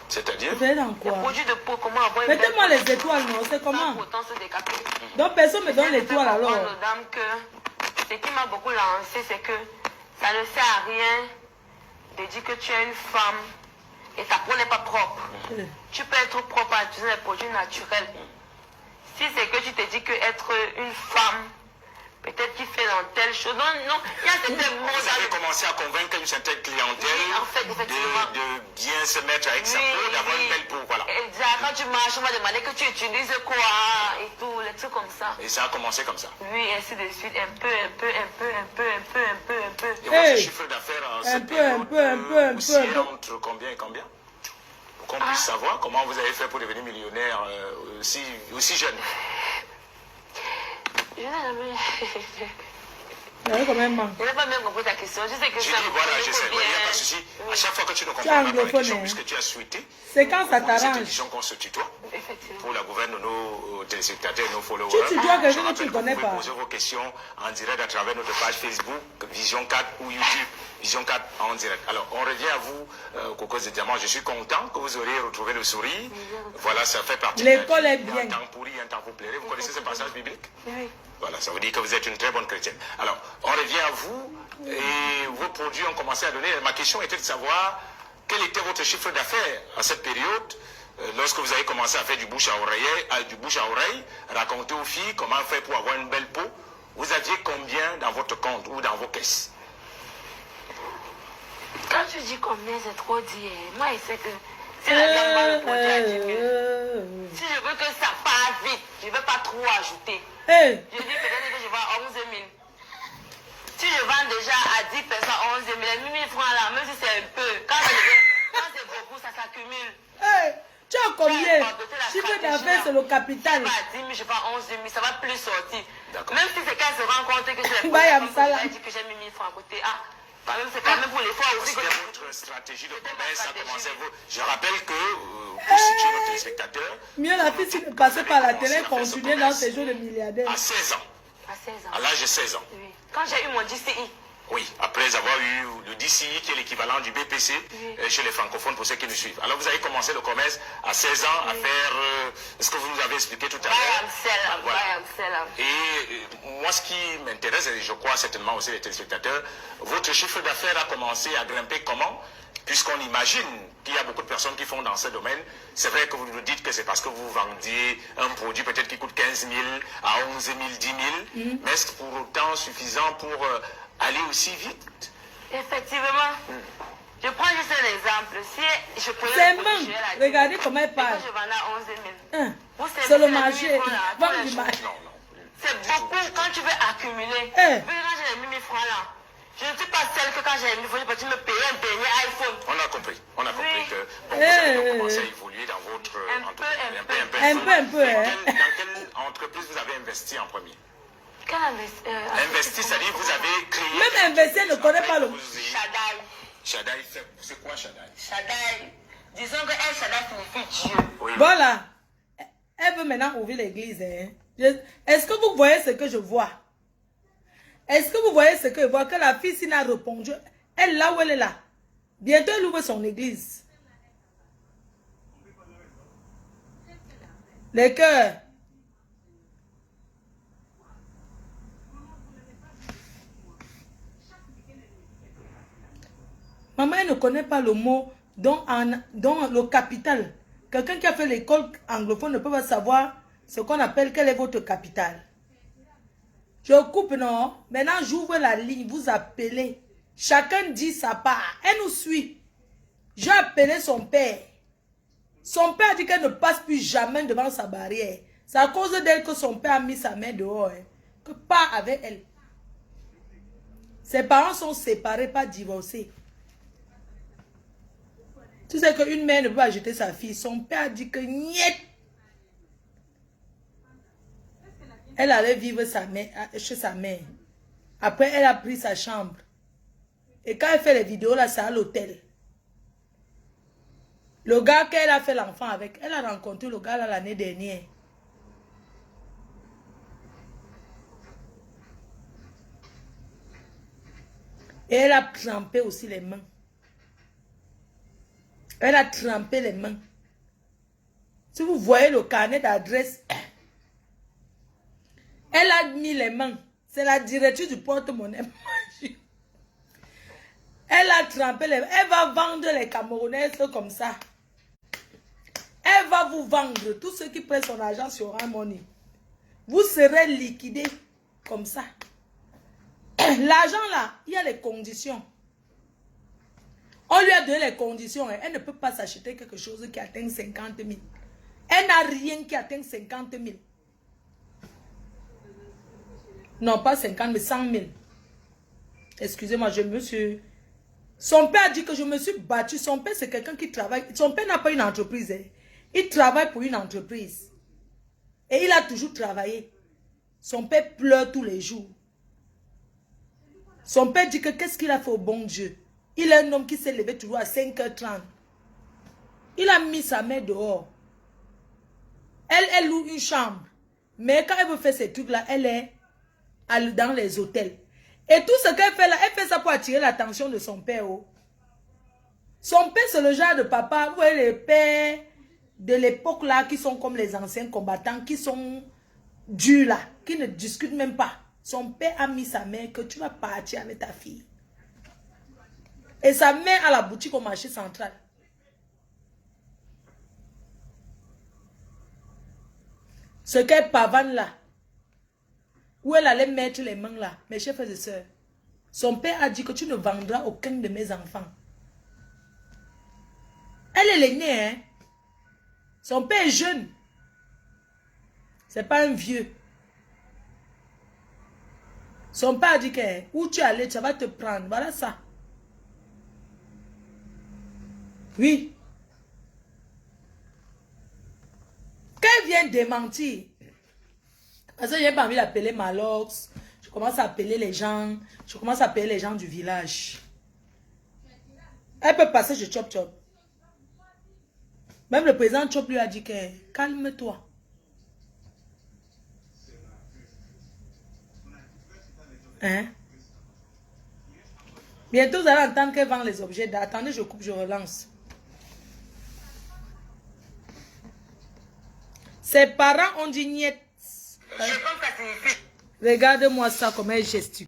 C: C'est-à-dire?
A: Dans quoi?
B: Les produits de peau, comment avoir une
A: mettez-moi les étoiles, non? C'est comment?
B: Pourtant se décaper.
A: Donc personne me donne l'étoile alors.
B: Aux dames que ce qui m'a beaucoup lancé, c'est que ça ne sert à rien de dire que tu es une femme et ta peau n'est pas propre. Tu peux être propre en utilisant des produits naturels. Si c'est que tu te dis que être une femme, peut-être qu'il fait dans telle chose. Non, non, il y a certains mots.
C: Vous avez commencé à convaincre une certaine clientèle
B: en fait,
C: de bien se mettre avec sa peau, d'avoir une belle peau. Voilà.
B: Exact. Quand tu marches, on va demander que tu utilises quoi et tout, les trucs comme ça.
C: Et ça a commencé comme ça.
B: Oui, ainsi de suite. Un peu.
C: Et votre chiffre d'affaires en cette période oscille entre combien et combien? Pour qu'on puisse savoir comment vous avez fait pour devenir millionnaire aussi jeune.
B: Je n'ai jamais...
A: Je n'ai
B: pas bien compris ta question. Je sais que ça...
C: Voilà, je sais. Il n'y a pas de souci. À chaque fois que tu ne comprends pas la question, puisque tu as souhaité...
A: C'est quand ça t'arrange.
C: C'est une question qu'on se tutoie. Pour la gouverne de nos téléspectateurs et nos followers.
A: Tu tutoies quelqu'un que tu ne connais pas.
C: Vous pouvez poser vos questions en direct à travers notre page Facebook, Vision 4 ou YouTube, Vision 4 en direct. Alors, on revient à vous, Cocos de Diamant. Je suis content que vous auriez retrouvé le sourire. Voilà, ça fait partie de
A: l'école est bien.
C: Un temps pourri, un temps vous plairait. Vous connaissez ce passage biblique?
B: Oui.
C: Voilà, ça veut dire que vous êtes une très bonne chrétienne. Alors, on revient à vous et vos produits ont commencé à donner. Ma question était de savoir quel était votre chiffre d'affaires à cette période lorsque vous avez commencé à faire du bouche à oreille, raconter aux filles comment faire pour avoir une belle peau. Vous aviez combien dans votre compte ou dans vos caisses?
B: Quand tu dis combien, c'est trop dit. Moi, je sais que si la dame va me produire à 10 000, si je veux que ça parte vite, je ne veux pas trop ajouter. Je dis peut-être que je vends 11 000. Si je vends déjà à 10 personnes 11 000, les 1 000 francs là, même si c'est un peu, quand c'est beaucoup, ça s'accumule.
A: Tu as combien? Chiffre d'affaires, c'est le capital.
B: Si je vends à 10 000, je vends 11 000, ça va plus sortir. Même si c'est quand elle se rend compte que je l'ai dit que j'ai mis 1 000 francs à côté. C'est quand même pour l'effort aussi.
C: C'était votre stratégie de commerce, ça commençait vous. Je rappelle que, pour situer nos téléspectateurs,
A: mieux la fille, si elle passait par la télé, continuait dans ses jours de milliardaire.
C: À 16 ans.
B: À 16 ans.
C: À l'âge de 16 ans.
B: Oui. Quand j'ai eu mon DCI.
C: Oui, après avoir eu le DCI qui est l'équivalent du BPC chez les francophones pour ceux qui nous suivent. Alors vous avez commencé le commerce à 16 ans à faire ce que vous nous avez expliqué tout à l'heure. Et moi ce qui m'intéresse, et je crois certainement aussi les téléspectateurs, votre chiffre d'affaires a commencé à grimper comment? puisqu'on imagine qu'il y a beaucoup de personnes qui font dans ce domaine, c'est vrai que vous nous dites que c'est parce que vous vendiez un produit peut-être qui coûte 15 000 à 11 000, 10 000, mais est-ce pour autant suffisant pour aller aussi vite?
B: Effectivement. Je prends juste un exemple. Si je prenais
A: c'est même, regardez comment elle parle.
B: je vendais à 11 000.
A: C'est le marché. Vendre du marché.
B: C'est beaucoup quand tu veux accumuler. Quand j'ai mis 1000 francs là, je ne suis pas celle que quand j'ai mis 1000 francs, tu me payais un dernier iPhone.
C: On a compris. On a compris que bon, vous avez commencé à évoluer dans votre entreprise.
A: Un peu.
C: Dans quelle entreprise vous avez investi en premier? Investi, c'est-à-dire vous avez créé...
A: Même investi, elle ne connaît pas le mot.
C: Shadai, c'est quoi Shadai?
B: Shadai, disons que El Shaddai signifie Dieu.
C: Oui.
A: Voilà. Elle veut maintenant ouvrir l'église. Hein. Est-ce que vous voyez ce que je vois? Est-ce que vous voyez ce que je vois? Que la fille s'y n'a répondu. Elle là où elle est là. Bientôt elle ouvre son église. Les cœurs. Maman, elle ne connaît pas le mot dont le capital. Quelqu'un qui a fait l'école anglophone ne peut pas savoir ce qu'on appelle quel est votre capital. Je coupe, non? Maintenant, j'ouvre la ligne. Vous appelez. Chacun dit sa part. Elle nous suit. J'ai appelé son père. Son père dit qu'elle ne passe plus jamais devant sa barrière. C'est à cause d'elle que son père a mis sa main dehors. Hein, que pas avec elle. Ses parents sont séparés, pas divorcés. Tu sais qu'une mère ne peut pas jeter sa fille. Son père dit que niet. Elle allait vivre chez sa mère. Après, elle a pris sa chambre. Et quand elle fait les vidéos, là, c'est à l'hôtel. Le gars qu'elle a fait l'enfant avec, elle a rencontré le gars là l'année dernière. Et elle a trempé aussi les mains. Elle a trempé les mains. Si vous voyez le carnet d'adresse, elle a mis les mains. C'est la directrice du porte-monnaie. Elle a trempé les mains. Elle va vendre les Camerounaises comme ça. Elle va vous vendre. Tous ceux qui prennent son argent sur un money. Vous serez liquidés comme ça. L'argent là, il y a les conditions. On lui a donné les conditions. Elle ne peut pas s'acheter quelque chose qui atteint 50 000. Elle n'a rien qui atteint 50 000. Non, pas 50 000, 100 000. Excusez-moi, je me suis... Son père a dit que je me suis battue. Son père, c'est quelqu'un qui travaille. Son père n'a pas une entreprise. Hein. Il travaille pour une entreprise. Et il a toujours travaillé. Son père pleure tous les jours. Son père dit que qu'est-ce qu'il a fait au bon Dieu? Il est un homme qui s'est levé toujours à 5h30. Il a mis sa mère dehors. Elle loue une chambre. Mais quand elle veut faire ces trucs-là, elle est dans les hôtels. Et tout ce qu'elle fait là, elle fait ça pour attirer l'attention de son père. Oh. Son père, c'est le genre de papa, vous voyez les pères de l'époque là, qui sont comme les anciens combattants, qui sont durs là, qui ne discutent même pas. Son père a mis sa mère que tu vas partir avec ta fille. Et sa mère à la boutique au marché central. Ce qu'elle pavane là, où elle allait mettre les mains là, mes chers frères et sœurs. Son père a dit que tu ne vendras aucun de mes enfants. Elle est l'aînée, hein. Son père est jeune. C'est pas un vieux. Son père a dit que où tu allais, tu vas te prendre. Voilà ça. Oui. Quand elle vient démentir, parce que j'ai pas envie d'appeler Malox, je commence à appeler les gens, du village. Elle peut passer chez Chop Chop. Même le président Chop lui a dit que calme-toi. Hein? Bientôt vous allez entendre qu'elle vend les objets. Attendez, je coupe, je relance. Ses parents ont dit niet. Regarde-moi ça, comment elle gesticule.